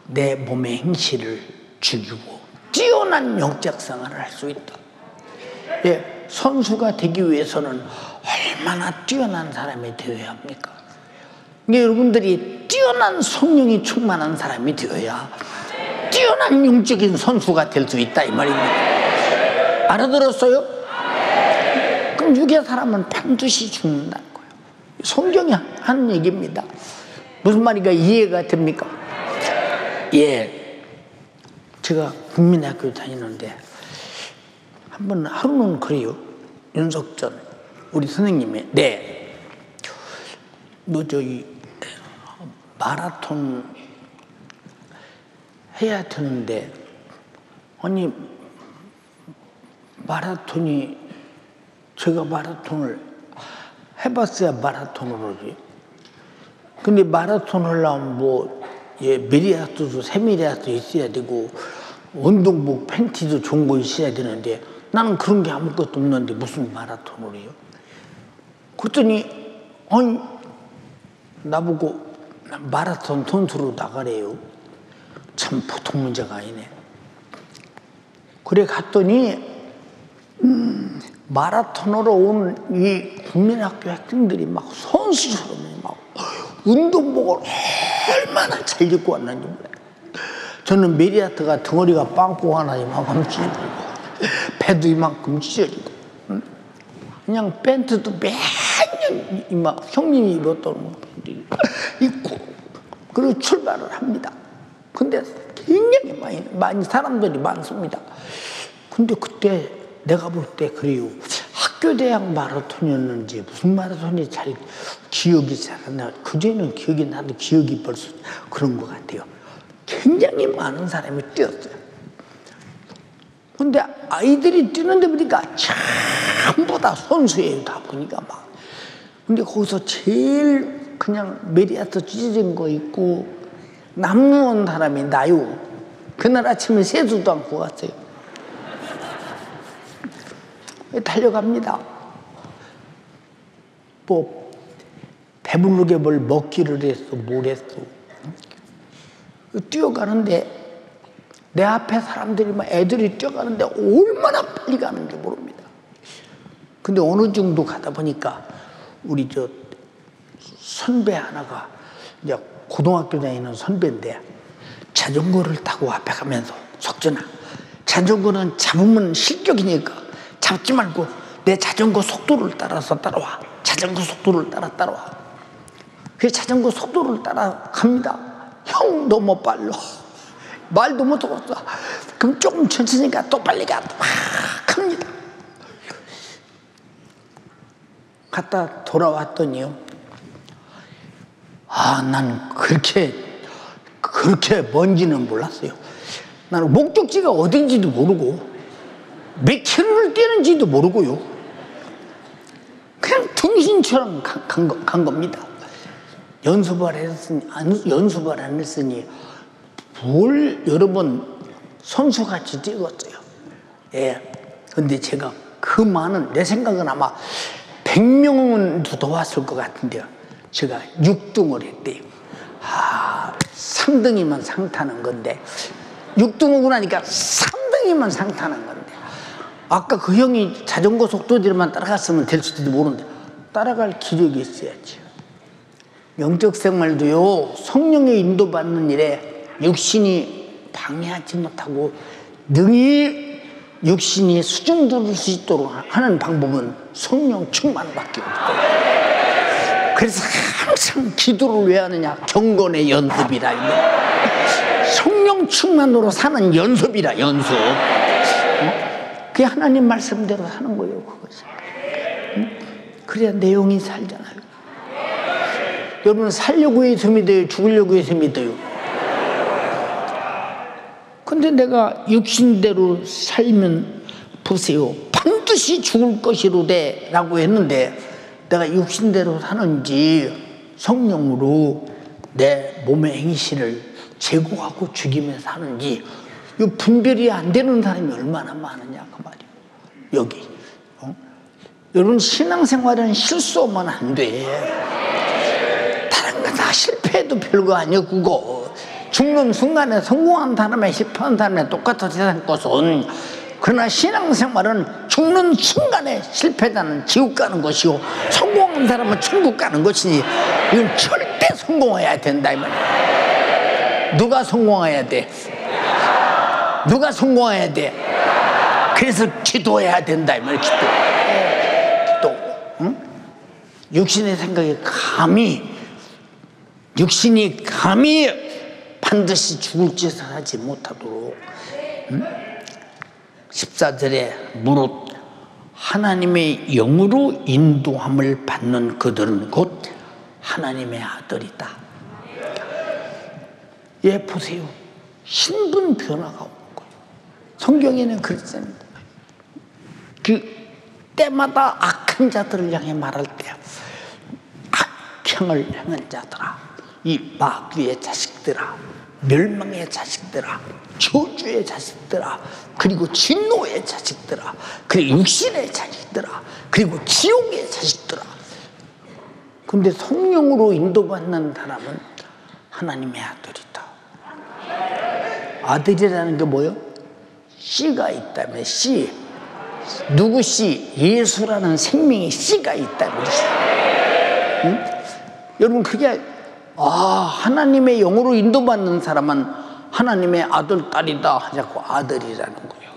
내 몸의 행실을 죽이고 뛰어난 영적 생활을 할 수 있다. 예, 선수가 되기 위해서는 얼마나 뛰어난 사람이 되어야 합니까? 이게 여러분들이 뛰어난 성령이 충만한 사람이 되어야 뛰어난 영적인 선수가 될 수 있다 이 말입니다. 알아들었어요? 그럼 육의 사람은 반드시 죽는다는 거예요. 성경이 하는 얘기입니다. 무슨 말인가 이해가 됩니까? 예, 제가 국민학교 다니는데 한번 하루는 그래요. 윤석전 우리 선생님이 너 저기 마라톤 해야 되는데, 아니 마라톤이, 제가 마라톤을 해봤어야 마라톤을 하지. 근데 마라톤 하려면 뭐 미리아트도 세미리아트 있어야 되고 운동복 팬티도 좋은 거 있어야 되는데 나는 그런 게 아무것도 없는데 무슨 마라톤을 해요? 그랬더니 아니 나보고 마라톤 선수로 나가래요. 참 보통 문제가 아니네. 그래 갔더니 마라톤으로 온 이 국민학교 학생들이 막 선수처럼 막 운동복을 얼마나 잘 입고 왔는지 몰라요. 저는 메리아트가 덩어리가 빵꾸 하나 이만큼 찢어지고 배도 이만큼 찢어지고 그냥 팬츠도 매년 형님이 입었던 팬들이 입고 그리고 출발을 합니다. 근데 굉장히 많이 사람들이 많습니다. 근데 그때 내가 볼 때 그래요. 학교 대학 마라톤이었는지 무슨 마라톤이 잘 기억이 잘 안 나요. 그전에는 기억이 나도 기억이 벌써 그런 것 같아요. 굉장히 많은 사람이 뛰었어요. 근데 아이들이 뛰는데 보니까 전부 다 선수예요. 다 보니까 막. 근데 거기서 제일 그냥 메리아트 찢어진 거 있고 남는 사람이 나요. 그날 아침에 세수도 않고 갔어요. 달려갑니다. 뭐 배부르게 뭘 먹기를 했어, 뭘 했어. 뛰어가는데 내 앞에 사람들이 막 애들이 뛰어가는데 얼마나 빨리 가는지 모릅니다. 근데 어느 정도 가다 보니까 우리 저 선배 하나가 이제 고등학교 다니는 선배인데 자전거를 타고 앞에 가면서 석준아, 자전거는 잡으면 실격이니까 잡지 말고 내 자전거 속도를 따라서 따라와. 자전거 속도를 따라와. 그 자전거 속도를 따라갑니다. 형 너무 빨라. 말도 못하고 있어. 그럼 조금 천천히 가, 또 빨리 가. 막 합니다. 갔다 돌아왔더니요. 난 그렇게 먼지는 몰랐어요. 나는 목적지가 어딘지도 모르고 몇 킬로를 뛰는지도 모르고요. 그냥 등신처럼 간 겁니다. 연습을 안 했으니 뭘 여러 번 선수같이 뛰었어요. 예. 근데 제가 그 많은, 내 생각은 아마 100명은 더 왔을 것 같은데요. 제가 6등을 했대요. 3등이면 상 타는 건데 6등이고 나니까 3등이면 상 타는 건데, 아까 그 형이 자전거 속도대로만 따라갔으면 될 수도 모르는데 따라갈 기력이 있어야지. 영적 생활도요, 성령의 인도받는 일에 육신이 방해하지 못하고 능히 육신이 수준 두를 수 있도록 하는 방법은 성령 충만밖에 없어요. 그래서 항상 기도를 왜 하느냐? 경건의 연습이라. 성령 충만으로 사는 연습이라, 연습. 그게 하나님 말씀대로 사는 거예요, 그것이. 그래야 내용이 살잖아요. 여러분, 살려고 해서 믿어요? 죽으려고 해서 믿어요? 근데 내가 육신대로 살면, 보세요, 반드시 죽을 것이로되 라고 했는데 내가 육신대로 사는지 성령으로 내 몸의 행실을 제고하고 죽이며 사는지, 이 분별이 안 되는 사람이 얼마나 많으냐 그 말이에요. 여기 여러분, 신앙생활은 실수하면 안 돼. 다른 거 다 실패해도 별거 아니야. 그거 죽는 순간에 성공한 사람에 실패한 사람에 똑같아 세상 것은. 그러나 신앙생활은 죽는 순간에 실패자는 지옥 가는 것이고 성공한 사람은 천국 가는 것이니 이건 절대 성공해야 된다 이 말이야. 누가 성공해야 돼? 누가 성공해야 돼? 그래서 기도해야 된다 이 말이야. 기도. 응? 육신의 생각이 육신이 감히 반드시 죽을 짓을 하지 못하도록. 14절에 무릇 하나님의 영으로 인도함을 받는 그들은 곧 하나님의 아들이다. 예, 보세요. 신분 변화가 오는 거예요. 성경에는 그렇습니다. 그 때마다 악한 자들을 향해 말할 때, 악행을 행한 자들아, 이 마귀의 자식들아, 멸망의 자식들아, 저주의 자식들아, 그리고 진노의 자식들아, 그리고 육신의 자식들아, 그리고 지옥의 자식들아. 근데 성령으로 인도받는 사람은 하나님의 아들이다. 아들이라는 게 뭐예요? 씨가 있다며. 씨. 누구 씨? 예수라는 생명의 씨가 있다며. 응? 여러분, 그게 하나님의 영으로 인도받는 사람은 하나님의 아들, 딸이다 자꾸 아들이라는 거예요.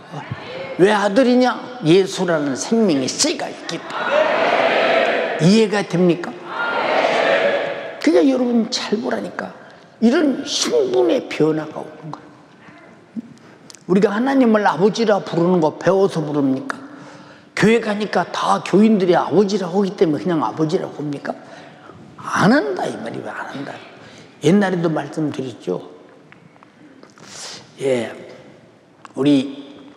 왜 아들이냐? 예수라는 생명의 씨가 있기 때문에. 이해가 됩니까? 그러니까 여러분 잘 보라니까. 이런 신분의 변화가 오는 거예요. 우리가 하나님을 아버지라 부르는 거 배워서 부릅니까? 교회 가니까 다 교인들이 아버지라고 하기 때문에 그냥 아버지라고 합니까? 안 한다 이 말이에요. 안 한다. 옛날에도 말씀드렸죠. 예, 우리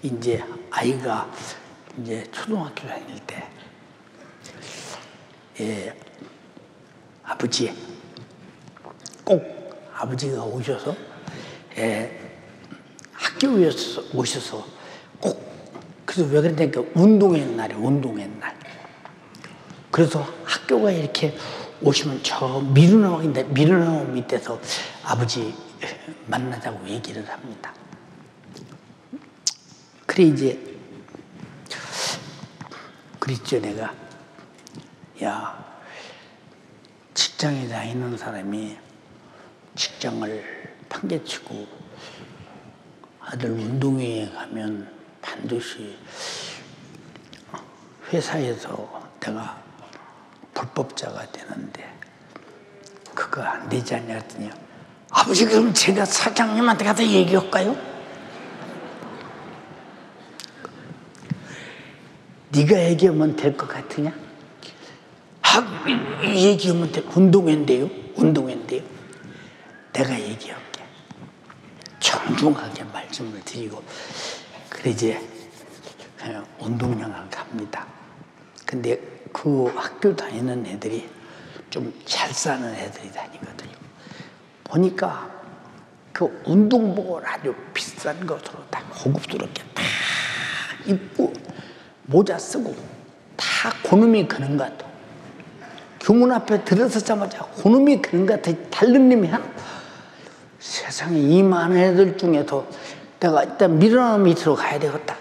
이제 아이가 이제 초등학교 다닐 때, 예, 아버지 꼭 아버지가 오셔서, 예, 학교에 오셔서 꼭, 그래서 왜 그랬냐니까 운동회 날이에요. 운동회 날. 그래서 학교가 이렇게 오시면 저 미루나무 밑에서 아버지 만나자고 얘기를 합니다. 그래 이제 그랬죠. 내가, 야, 직장에 다니는 사람이 직장을 판개치고 아들 운동회에 가면 반드시 회사에서 내가 불법자가 되는데 그거 안 되지 않냐 했더니 아버지, 그럼 제가 사장님한테 가서 얘기할까요? 네가 얘기하면 될 것 같으냐? 얘기하면 돼. 운동회인데요. 내가 얘기할게. 정중하게 말씀을 드리고, 그래 이제 운동장을 갑니다. 근데 그 학교 다니는 애들이 좀 잘 사는 애들이 다니거든요. 보니까 그 운동복을 아주 비싼 것으로 다 고급스럽게 다 입고 모자 쓰고 다 고놈이 그런 것 같아. 교문 앞에 들어서자마자 고놈이 그런 것 같아. 다른 놈이 세상에 이 많은 애들 중에서 내가 일단 밀어나무 밑으로 가야 되겠다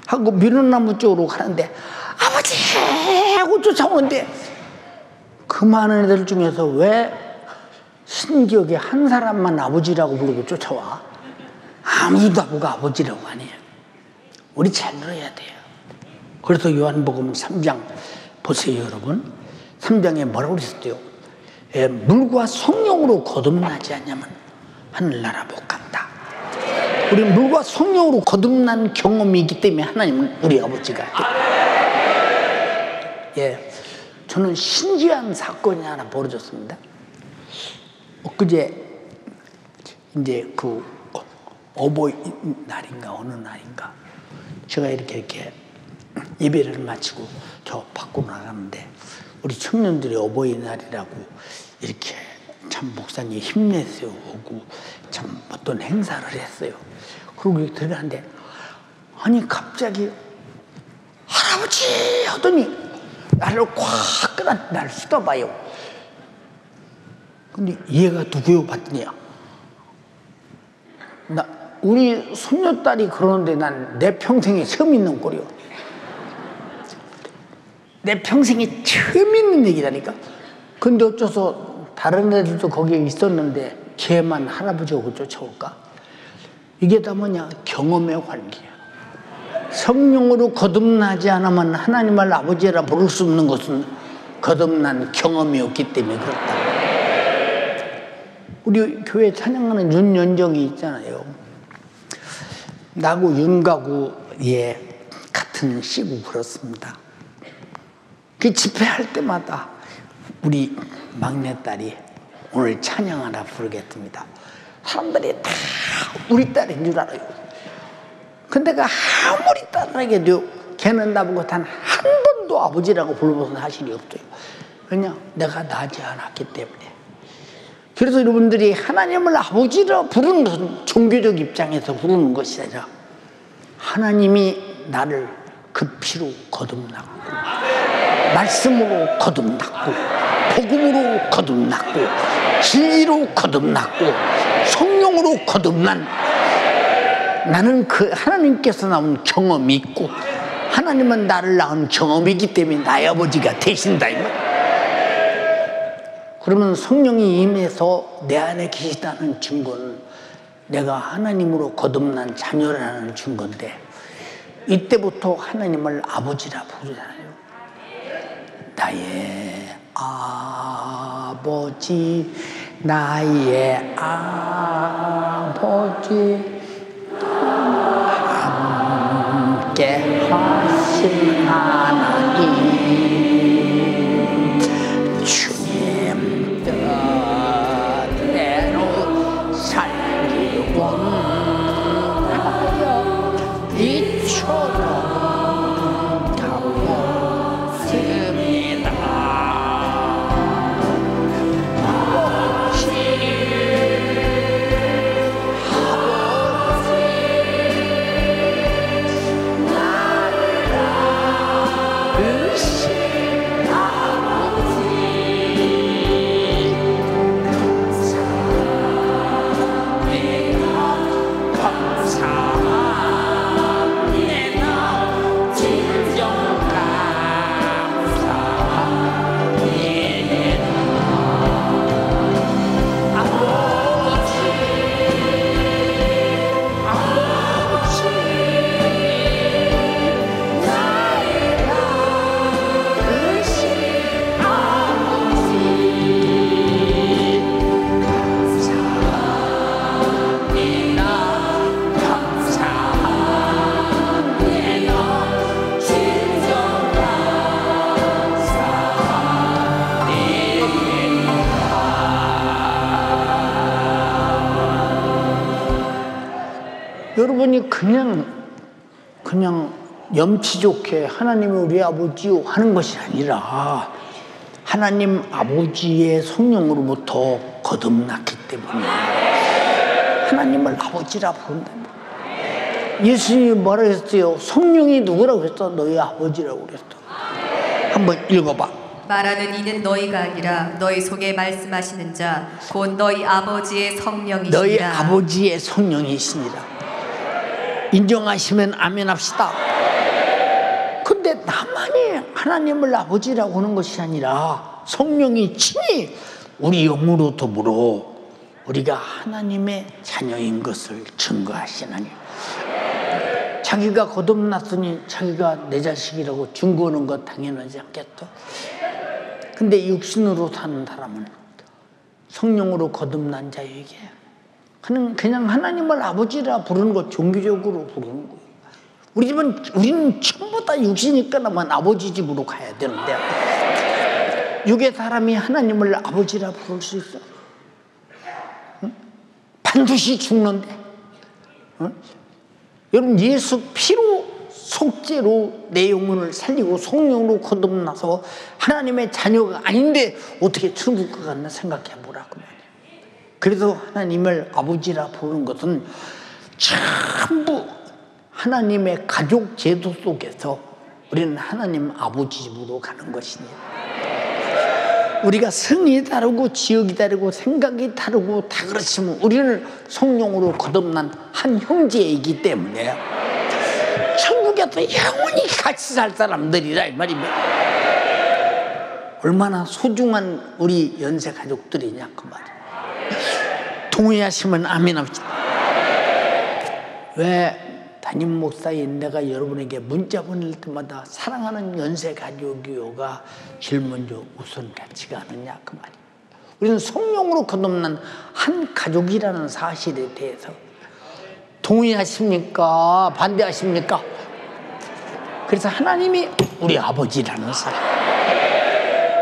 하고 밀어나무 쪽으로 가는데 아버지 하고 쫓아오는데 그 많은 애들 중에서 왜 신기하게 한 사람만 아버지라고 부르고 쫓아와? 아무도 나보고 아버지라고 안 해요. 우리 잘 들어야 돼요. 그래서 요한복음 3장 보세요, 여러분. 3장에 뭐라고 그랬어요? 물과 성령으로 거듭나지 않냐면 하늘나라 못 간다. 우리 물과 성령으로 거듭난 경험이 있기 때문에 하나님은 우리 아버지가. 저는 신기한 사건이 하나 벌어졌습니다. 엊그제 이제 그 어버이날인가 어느 날인가 제가 이렇게 예배를 마치고 저 밖으로 나가는데 우리 청년들이 어버이날이라고 이렇게 참 목사님 힘내세요 오고 참 어떤 행사를 했어요. 그리고 들어가는데 아니 갑자기 할아버지 하더니 나를 꽉 끌어 나를 쓰다봐요. 근데 얘가 누구요? 봤더니 우리 손녀딸이 그러는데 난 내 평생에 처음 있는 꼴이요. 내 평생에 처음 있는 얘기라니까. 근데 어째서 다른 애들도 거기에 있었는데 걔만 할아버지하고 쫓아올까? 이게 다 뭐냐? 경험의 관계야. 성령으로 거듭나지 않으면 하나님을 아버지라 부를 수 없는 것은 거듭난 경험이었기 때문에 그렇다. 우리 교회 찬양하는 윤연정이 있잖아요. 나고 윤가고 같은 시고 그렇습니다. 그 집회할 때마다 우리 막내딸이 오늘 찬양 하나 부르겠습니다. 사람들이 다 우리 딸인 줄 알아요. 근데 그 아무리 딸에게도 걔는 나보고 단 한 번도 아버지라고 불러본 사실이 없어요. 그냥 내가 나지 않았기 때문에. 그래서 여러분들이 하나님을 아버지라 부르는 것은 종교적 입장에서 부르는 것이 아니라 하나님이 나를 그 피로 거듭났고 말씀으로 거듭났고 복음으로 거듭났고 진리로 거듭났고 성령으로 거듭난 나는 그 하나님께서 나온 경험이 있고 하나님은 나를 낳은 경험이기 때문에 나의 아버지가 되신다 이 말. 그러면 성령이 임해서 내 안에 계시다는 증거는 내가 하나님으로 거듭난 자녀라는 증거인데 이때부터 하나님을 아버지라 부르잖아요. 나의 아버지, 나의 아버지, 함께 하신 하나님, 주님 뜻대로 살기 원하여 이처럼 가보습니다. 아버지, 아버지, 나를 여러분이 그냥 염치 좋게 하나님이 우리 아버지요 하는 것이 아니라 하나님 아버지의 성령으로부터 거듭났기 때문에 하나님을 아버지라 부른다. 예수님이 뭐라고 했어요? 성령이 누구라고 했어? 너희 아버지라고 그랬어. 한번 읽어봐. 말하는 이는 너희가 아니라 너희 속에 말씀하시는 자 곧 너희 아버지의 성령이시니라. 너희 아버지의 성령이시니라. 인정하시면 아멘 합시다. 근데 나만이 하나님을 아버지라고 하는 것이 아니라 성령이 친히 우리 영으로 더불어 우리가 하나님의 자녀인 것을 증거하시나니. 자기가 거듭났으니 자기가 내 자식이라고 증거하는 것 당연하지 않겠어? 근데 육신으로 사는 사람은 성령으로 거듭난 자에게 그냥 하나님을 아버지라 부르는 것, 종교적으로 부르는 거예요. 우리는 전부 다 육신이 끝나면 아버지 집으로 가야 되는데 육의 사람이 하나님을 아버지라 부를 수 있어? 응? 반드시 죽는데. 응? 여러분, 예수 피로 속죄로 내 영혼을 살리고 성령으로 거듭나서 하나님의 자녀가 아닌데 어떻게 천국 가겠나 생각해 보라고 말이에요. 그래서 하나님을 아버지라 부르는 것은 전부 하나님의 가족 제도 속에서 우리는 하나님 아버지 집으로 가는 것이니. 우리가 성이 다르고 지역이 다르고 생각이 다르고 다 그렇지만 우리는 성령으로 거듭난 한 형제이기 때문에 천국에서 영원히 같이 살 사람들이라 이 말입니다. 얼마나 소중한 우리 연세 가족들이냐 그 말이에요. 동의하시면 아멘 합시다. 왜 담임 목사인 내가 여러분에게 문자 보낼 때마다 사랑하는 연세 가족이요가 제일 먼저 우선 가치가 않느냐 그 말이에요. 우리는 성령으로 거듭난 한 가족이라는 사실에 대해서 동의하십니까? 반대하십니까? 그래서 하나님이 우리 아버지라는 사람.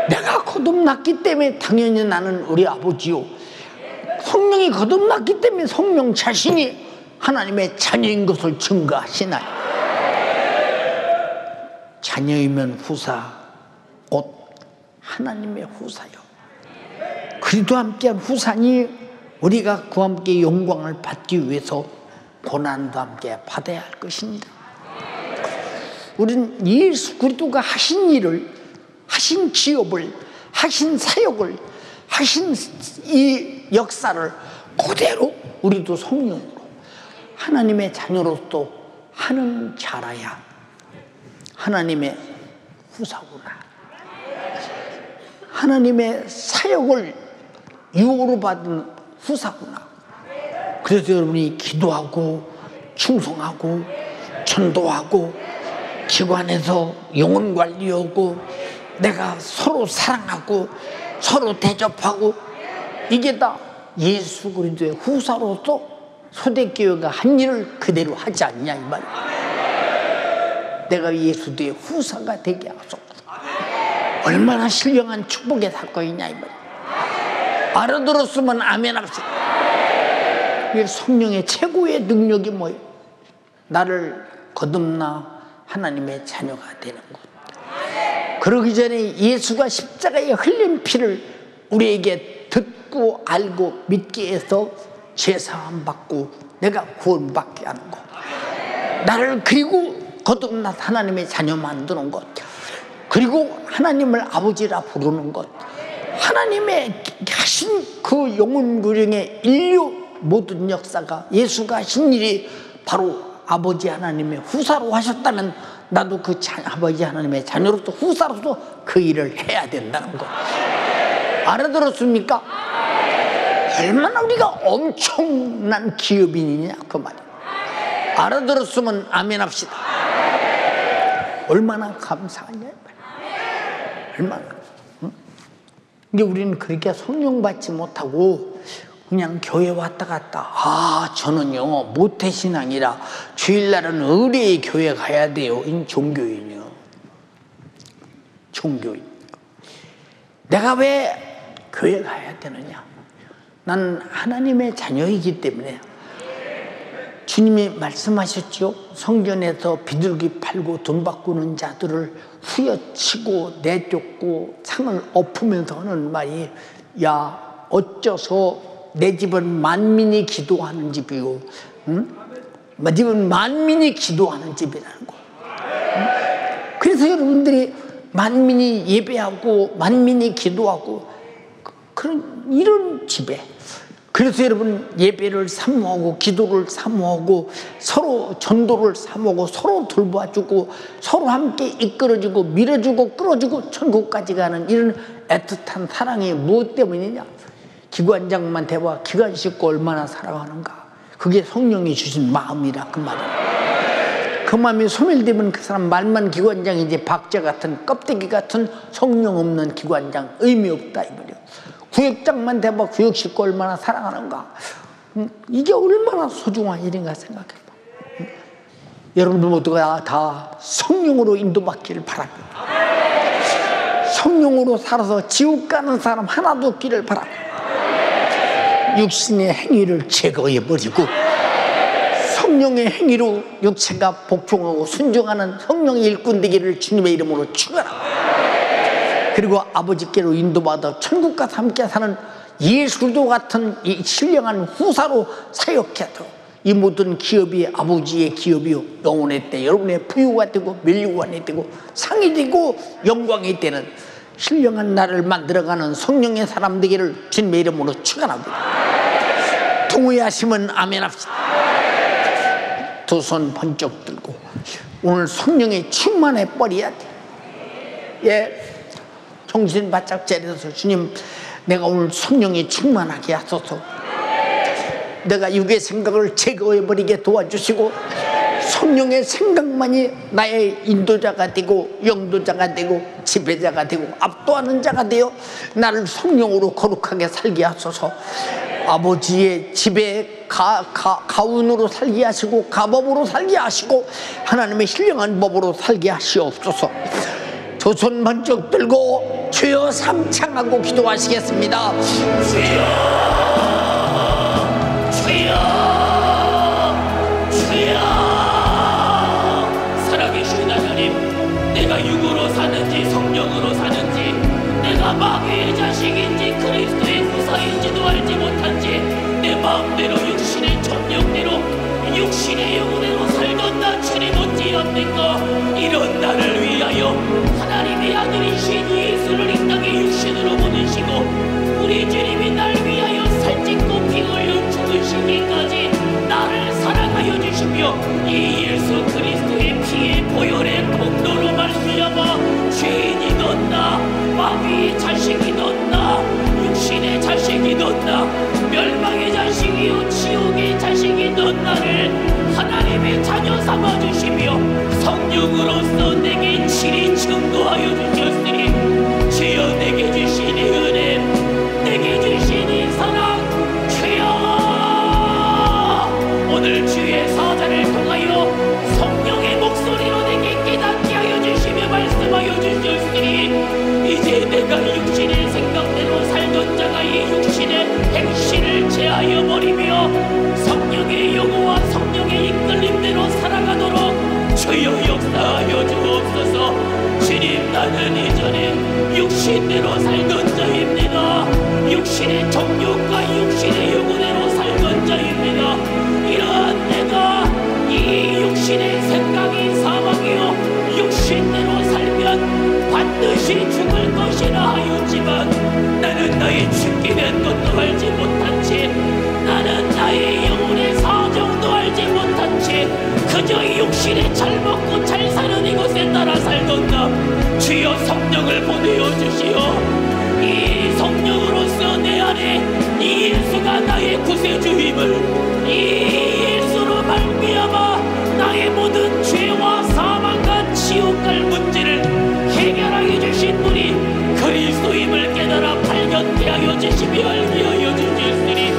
내가 거듭났기 때문에 당연히 나는 우리 아버지요. 성령이 거듭났기 때문에 성령 자신이 하나님의 자녀인 것을 증거하시나요? 자녀이면 후사, 곧 하나님의 후사요. 그리스도와 함께한 후사니 우리가 그와 함께 영광을 받기 위해서 고난도 함께 받아야 할 것입니다. 우리는 예수 그리스도가 하신 일을, 하신 기업을, 하신 사역을, 하신 이 역사를 그대로 우리도 성령으로 하나님의 자녀로서 하는 자라야 하나님의 후사구나. 하나님의 사역을 유호로 받은 후사구나. 그래서 여러분이 기도하고 충성하고 전도하고 기관에서 영혼 관리하고 내가 서로 사랑하고 서로 대접하고 이게 다 예수 그리스도의 후사로서 초대교회가 한 일을 그대로 하지 않냐 이 말이야. 내가 예수의 후사가 되게 하소서. 얼마나 신령한 축복의 사건이냐 이 말이야. 알아들었으면 아멘 합시다. 성령의 최고의 능력이 뭐예요? 나를 거듭나 하나님의 자녀가 되는 것. 그러기 전에 예수가 십자가에 흘린 피를 우리에게 듣고 알고 믿게 해서 죄사함 받고 내가 구원받게 하는 것. 나를 그리고 거듭나 하나님의 자녀 만드는 것. 그리고 하나님을 아버지라 부르는 것. 하나님의 하신 그 영혼구령의 인류 모든 역사가 예수가 하신 일이 바로 아버지 하나님의 후사로 하셨다면 나도 그 아버지 하나님의 자녀로서 후사로서 그 일을 해야 된다는 것. 알아들었습니까? 얼마나 우리가 엄청난 기업인이냐 그 말이에요. 알아들었으면 아멘 합시다. 얼마나 감사하냐 얼마나. 근데 우리는 그렇게 성령 받지 못하고 그냥 교회 왔다 갔다. 저는요 모태신앙이라 주일날은 의뢰의 교회 가야 돼요. 이 종교인이요. 종교인. 내가 왜 교회 가야 되느냐? 난 하나님의 자녀이기 때문에 주님이 말씀하셨죠. 성전에서 비둘기 팔고 돈 바꾸는 자들을 후려치고 내쫓고 상을 엎으면서 하는 말이, 야, 어째서 내 집은 만민이 기도하는 집이고, 내 집은 만민이 기도하는 집이라는 거. 그래서 여러분들이 만민이 예배하고 만민이 기도하고 그런 이런 집에, 그래서 여러분 예배를 사모하고 기도를 사모하고 서로 전도를 사모하고 서로 돌봐주고 서로 함께 이끌어주고 밀어주고 끌어주고 천국까지 가는 이런 애틋한 사랑이 무엇 때문이냐? 기관장만 대봐 기관 식구 얼마나 사랑하는가? 그게 성령이 주신 마음이라 그 말이에요. 그 마음이 소멸되면 그 사람 말만 기관장이지 박제 같은 껍데기 같은 성령 없는 기관장 의미 없다 이 말이에요. 구역장만 대봐 구역 식구 얼마나 사랑하는가? 이게 얼마나 소중한 일인가 생각해봐. 여러분들 모두가 다 성령으로 인도받기를 바랍니다. 성령으로 살아서 지옥 가는 사람 하나도 없기를 바랍니다. 육신의 행위를 제거해버리고 성령의 행위로 육체가 복종하고 순종하는 성령의 일꾼 되기를 주님의 이름으로 축원합니다. 그리고 아버지께로 인도받아 천국과 함께 사는 예수도 같은 이 신령한 후사로 사역해 하도록 이 모든 기업이 아버지의 기업이요 영혼의 때 여러분의 부유가 되고 멸류관이 되고 상이 되고 영광이 되는 신령한 나를 만들어가는 성령의 사람 되기를 주님의 이름으로 축원합니다. 동의하시면 아멘 합시다. 두 손 번쩍 들고 오늘 성령의 충만해 버려야 돼. 예, 정신 바짝 차려서 주님, 내가 오늘 성령이 충만하게 하소서. 내가 육의 생각을 제거해버리게 도와주시고 성령의 생각만이 나의 인도자가 되고 영도자가 되고 지배자가 되고 압도하는 자가 되어 나를 성령으로 거룩하게 살게 하소서. 아버지의 집에 가운으로 살게 하시고 가법으로 살게 하시고 하나님의 신령한 법으로 살게 하시옵소서. 두 손 번쩍 들고 주여 삼창하고 기도하시겠습니다. 주여, 주여, 주여. 살아계신 하나님, 내가 육으로 사는지 성령으로 사는지, 내가 마귀의 자식인지 그리스도의 후사인지도 알지 못한 채 내 마음대로 육신의 천령대로 육신의 영혼대로 살던 나 주님 어찌합니까? 이런 나를 위하여 하나님의 아들이신 예수를 이 땅에 육신으로 보내시고 우리 주님이 날 위하여 살찐고 피 흘려 죽으시기까지 나를 사랑하여 주시며 이 예수 그리스도의 피의 보혈의 공로로 말미암아 죄인이 넌나 마귀의 자식이 넌나 육신의 자식이 넌나 멸망의 자식이요 지옥의 자식이 넌나를 하나님의 자녀 삼아주시며 성령으로서 내게 친히 증거하여 주셨으니 주여 내게 주신 이 은혜 내게 주신 이 사랑 주여 오늘 주의 사자를 통하여 성령의 목소리로 내게 깨닫게 하여 주시며 말씀하여 주셨으니 이제 내가 육신의 생각대로 살던 자가 이 육신의 행실을 제하여 버리며 성령의 영호와 성령의 이끌림대로 살아가도록 주여 역사하여 주옵소서. 주님, 나는 이전에 육신대로 살던 자입니다. 육신의 정욕과 육신의 영혼대로 살던 자입니다. 이러한 내가 이 육신의 생각이 사망이요 육신대로 살면 반드시 죽을 것이라 하였지만 나는 나의 죽게 된 것도 알지 못한 채 나는 나의 영혼의 사정도 알지 못한 채 그저 이 육신에 잘 먹고 잘 사는 이곳에 따라 살던 나 주여 성령을 보내어 주시오. 이 성령으로서 내 안에 이 예수가 나의 구세주임을 이 예수로 말미암아 나의 모든 죄와 사망과 지옥 갈 문제를 해결하여 주신 분이 그리스도임을 깨달아 발견케 하여 주시며 알게 하여 주셨으니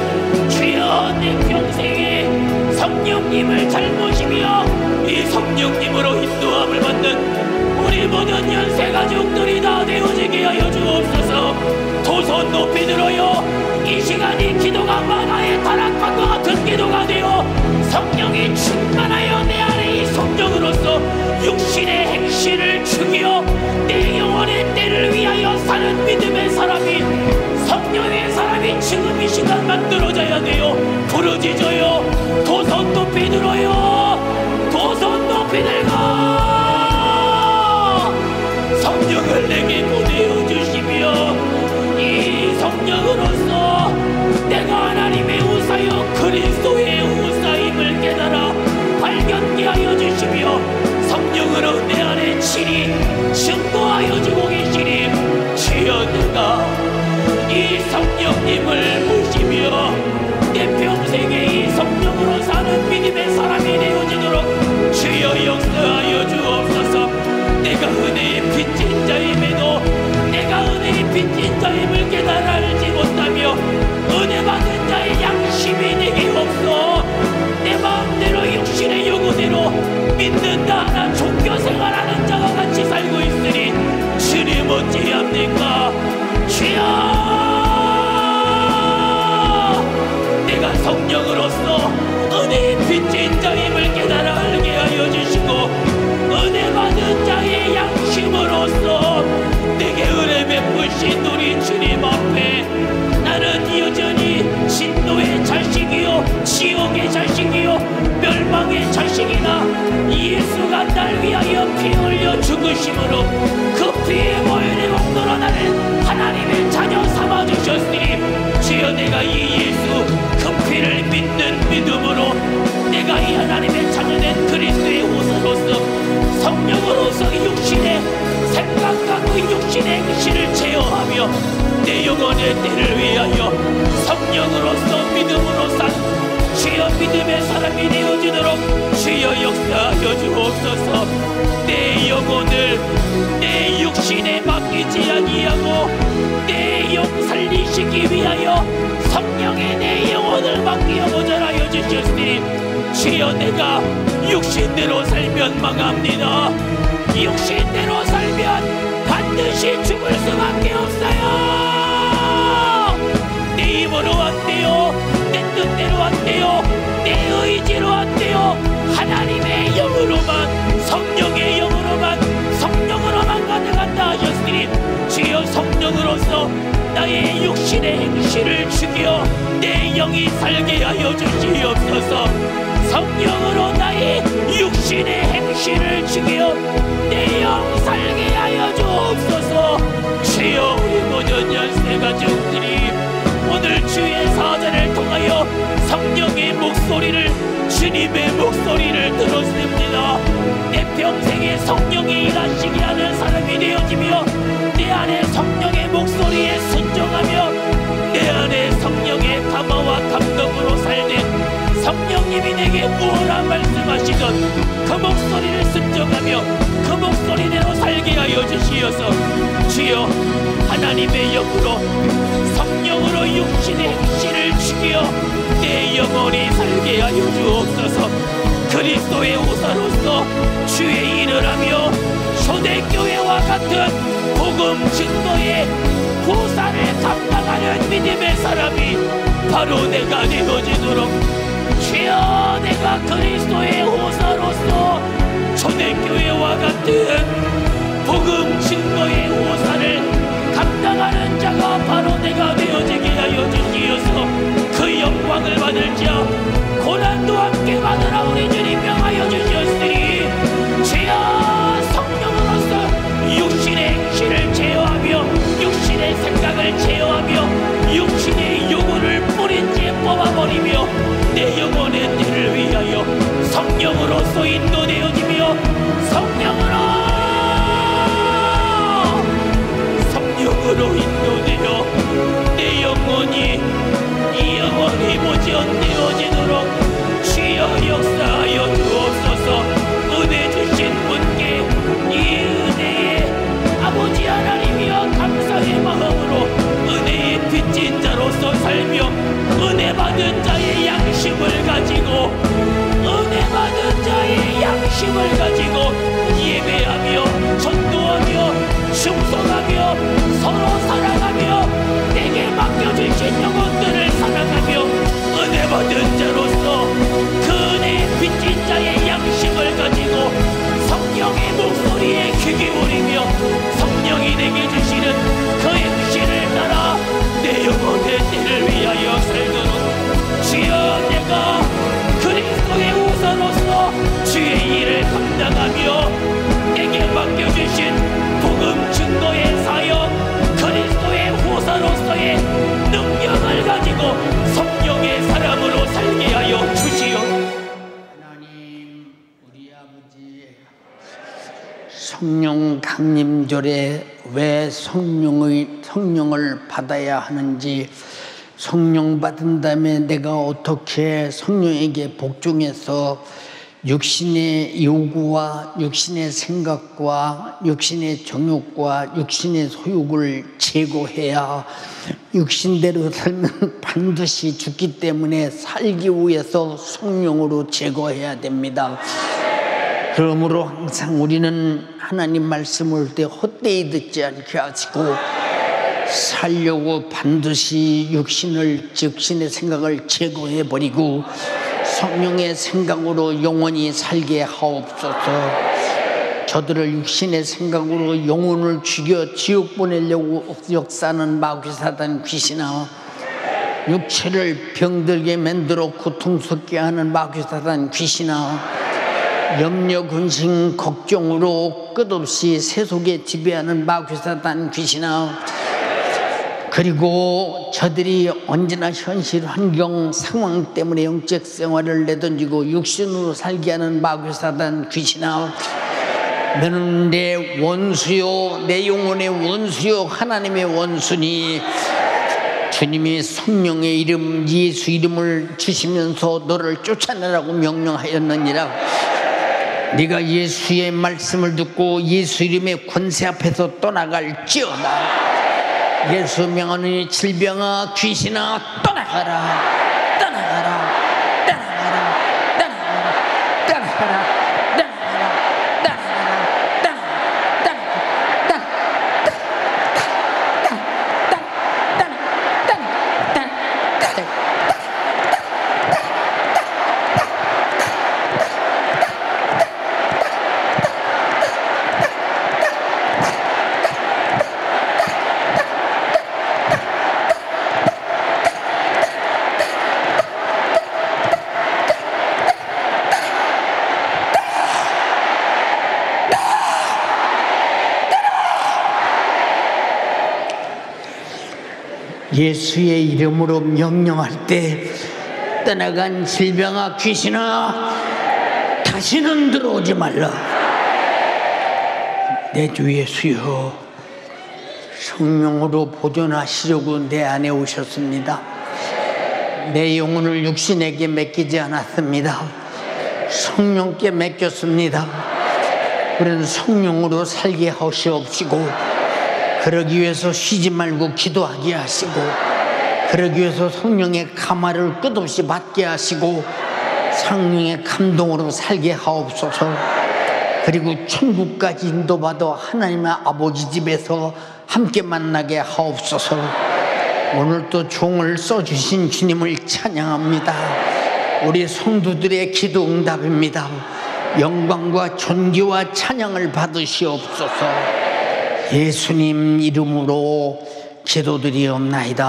주여 내 평생에 성령님을 잘 모시며 이 성령님으로 인도함을 받는 우리 모든 연세가족들이 다 되어지게 하여 주옵소서. 두 손 높이 들어요. 이 시간이 기도가 만화에 타락한 것 같은 기도가 되어 성령의 육신의 행실을 죽여 내 영혼의 때를 위하여 사는 믿음의 사람이, 성령의 사람이 지금 이 시간 만들어져야 돼요. 부르짖어요. 도선 높이 들어요. 도선 높이 들고 성령을 내게 보내어 주시며, 이 성령으로서 내가 하나님의 후사여 그리스도의 후사임을 깨달아 발견케 하여 주시며, 성령으로 내 안에 친히 증거하여 주고 계시니, 주여 내가 이 성령님을 모시며 내 평생에 이 성령으로 사는 믿음의 사람이 되어지도록 주여 역사하여 주옵소서. 내가 은혜의 빚진 자임에도 내가 은혜의 빚진 자임을 깨달아 알지 못하며 은혜 받은 자의 양심이 내게 없어 내 마음대로 육신의 요구대로 믿는다 나 종교 생활하는 자와 같이 살고 있으니 주님 어찌합니까? 주여, 내가 성령으로서 은혜의 빚진 자임을 깨달아 알게 하여 주시고, 은혜 받은 자의 양심으로서 내게 은혜 베푸신 우리 주님 앞에 나는 여전히 진노의 자식이요 지옥의 자식이요 멸망의 자식이나, 예수가 날 위하여 피 흘려 죽으심으로 그 피의 보혈의 공로로 나를 하나님의 자녀 삼아주셨으니, 주여 내가 이 예수 그 피를 믿는 믿음으로 내가 이 하나님의 자녀된 그리스도의 후사로서 성령으로서 육신의 생각과 그 육신의 행실을 제어하며 내 영혼의 때를 위하여 성령으로서 믿음으로 산 주여 믿음의 사람이 되어지도록 주여 역사하여 주옵소서. 내 영혼을 내 육신에 맡기지 아니하고 내 영 살리시기 위하여 성령의 내 영혼을 맡기어 보전하여 주셨으니, 주여 내가 육신대로 살면 망합니다. 육신대로 살면 반드시 죽을 수밖에 없어요. 내 힘으로 안 돼요. 내 뜻대로 안 돼요. 내 의지로 안 돼요. 하나님의 영으로만, 성령의 영으로만, 성령으로만 가능하다 하셨으니, 주여 성령으로서 나의 육신의 행실을 죽여 내 영이 살게 하여 주시옵소서. 성령으로 나의 육신의 행실을 죽여 내 영 살게 하여 주옵소서. 주여 우리 모든 연세 가족들이 오늘 주의 사자를 통하여 성령의 목소리를, 주님의 목소리를 들었습니다. 내 평생에 성령이 일하시게 하는 사람이 되어지며 내 안에 성령의 목소리에 순종하며 내 안에 성령의 감화와 감동으로 살되 성령님이 내게 무엇라 말씀하시던 그 목소리를 순종하며 그 목소리대로 살게 하여 주시어서, 주여 하나님의 영으로 성령으로 육신의 행실을 죽여 내 영혼이 살게 하여 주옵소서. 그리스도의 후사로서 주의 일을 하며 초대교회와 같은 복음 증거의 후사를 감당하는 믿음의 사람이 바로 내가 되어지도록, 주여 내가 그리스도의 후사로서 초대교회와 같은 복음 증거의 후사를 감당하는 자가 바로 내가 되어지게 하여 주시어서 그 영광을 받을 자 고난도 함께 받으라 우리 주님 명하여 주셨으니, 주여 성령으로서 육신의 행실을 제어하며 육신의 생각을 제어하며 육신의 요구를 뿌린 채 뽑아버리며 내 영혼의 때를 위하여 성령으로서 인도되어지며 성령으로 인도되어 내 영혼이 이 영혼이 보존되어지도록 주여 역사하여 주옵소서. 은혜 주신 분께 이 은혜에 아버지 하나님이여 감사의 마음으로 은혜의 빚진 자로서 살며 은혜 받은 자의 양심을 가지고 은혜 받은 자의 양심을 가지고 예배하며 전도하며 충성하며 서로 사랑하며 내게 맡겨주신 영혼들을 사랑하며 은혜 받은 자로서 그 은혜의 빚진 자의 양심을 가지고 성령의 성령 강림절에 왜 성령을 받아야 하는지, 성령 받은 다음에 내가 어떻게 성령에게 복종해서 육신의 요구와 육신의 생각과 육신의 정욕과 육신의 소욕을 제거해야, 육신대로 살면 반드시 죽기 때문에 살기 위해서 성령으로 제거해야 됩니다. 그러므로 항상 우리는 하나님 말씀을 때 헛되이 듣지 않게 하시고, 살려고 반드시 육신의 생각을 제거해버리고 성령의 생각으로 영원히 살게 하옵소서. 저들을 육신의 생각으로 영혼을 죽여 지옥 보내려고 역사하는 마귀사단 귀신아, 육체를 병들게 만들어 고통스럽게 하는 마귀사단 귀신아, 염려, 근심, 걱정으로 끝없이 세속에 지배하는 마귀사단 귀신아, 그리고 저들이 언제나 현실 환경 상황 때문에 영적 생활을 내던지고 육신으로 살게 하는 마귀사단 귀신아, 너는 내 원수요, 내 영혼의 원수요, 하나님의 원수니 주님이 성령의 이름 예수 이름을 주시면서 너를 쫓아내라고 명령하였느니라. 네가 예수의 말씀을 듣고 예수 이름의 권세 앞에서 떠나갈지어다. 예수 명하니 질병아 귀신아 떠나가라, 떠나가라, 떠나가라, 떠나가라, 떠나가라. 예수의 이름으로 명령할 때 떠나간 질병아 귀신아 다시는 들어오지 말라. 내 주 예수여, 성령으로 보존하시려고 내 안에 오셨습니다. 내 영혼을 육신에게 맡기지 않았습니다. 성령께 맡겼습니다. 그런 성령으로 살게 하시옵시고, 그러기 위해서 쉬지 말고 기도하게 하시고, 그러기 위해서 성령의 감화를 끝없이 받게 하시고 성령의 감동으로 살게 하옵소서. 그리고 천국까지 인도받아 하나님의 아버지 집에서 함께 만나게 하옵소서. 오늘 또 종을 써주신 주님을 찬양합니다. 우리 성도들의 기도 응답입니다. 영광과 존귀와 찬양을 받으시옵소서. 예수님 이름으로 기도드리옵나이다.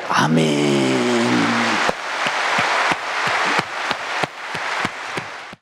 아멘.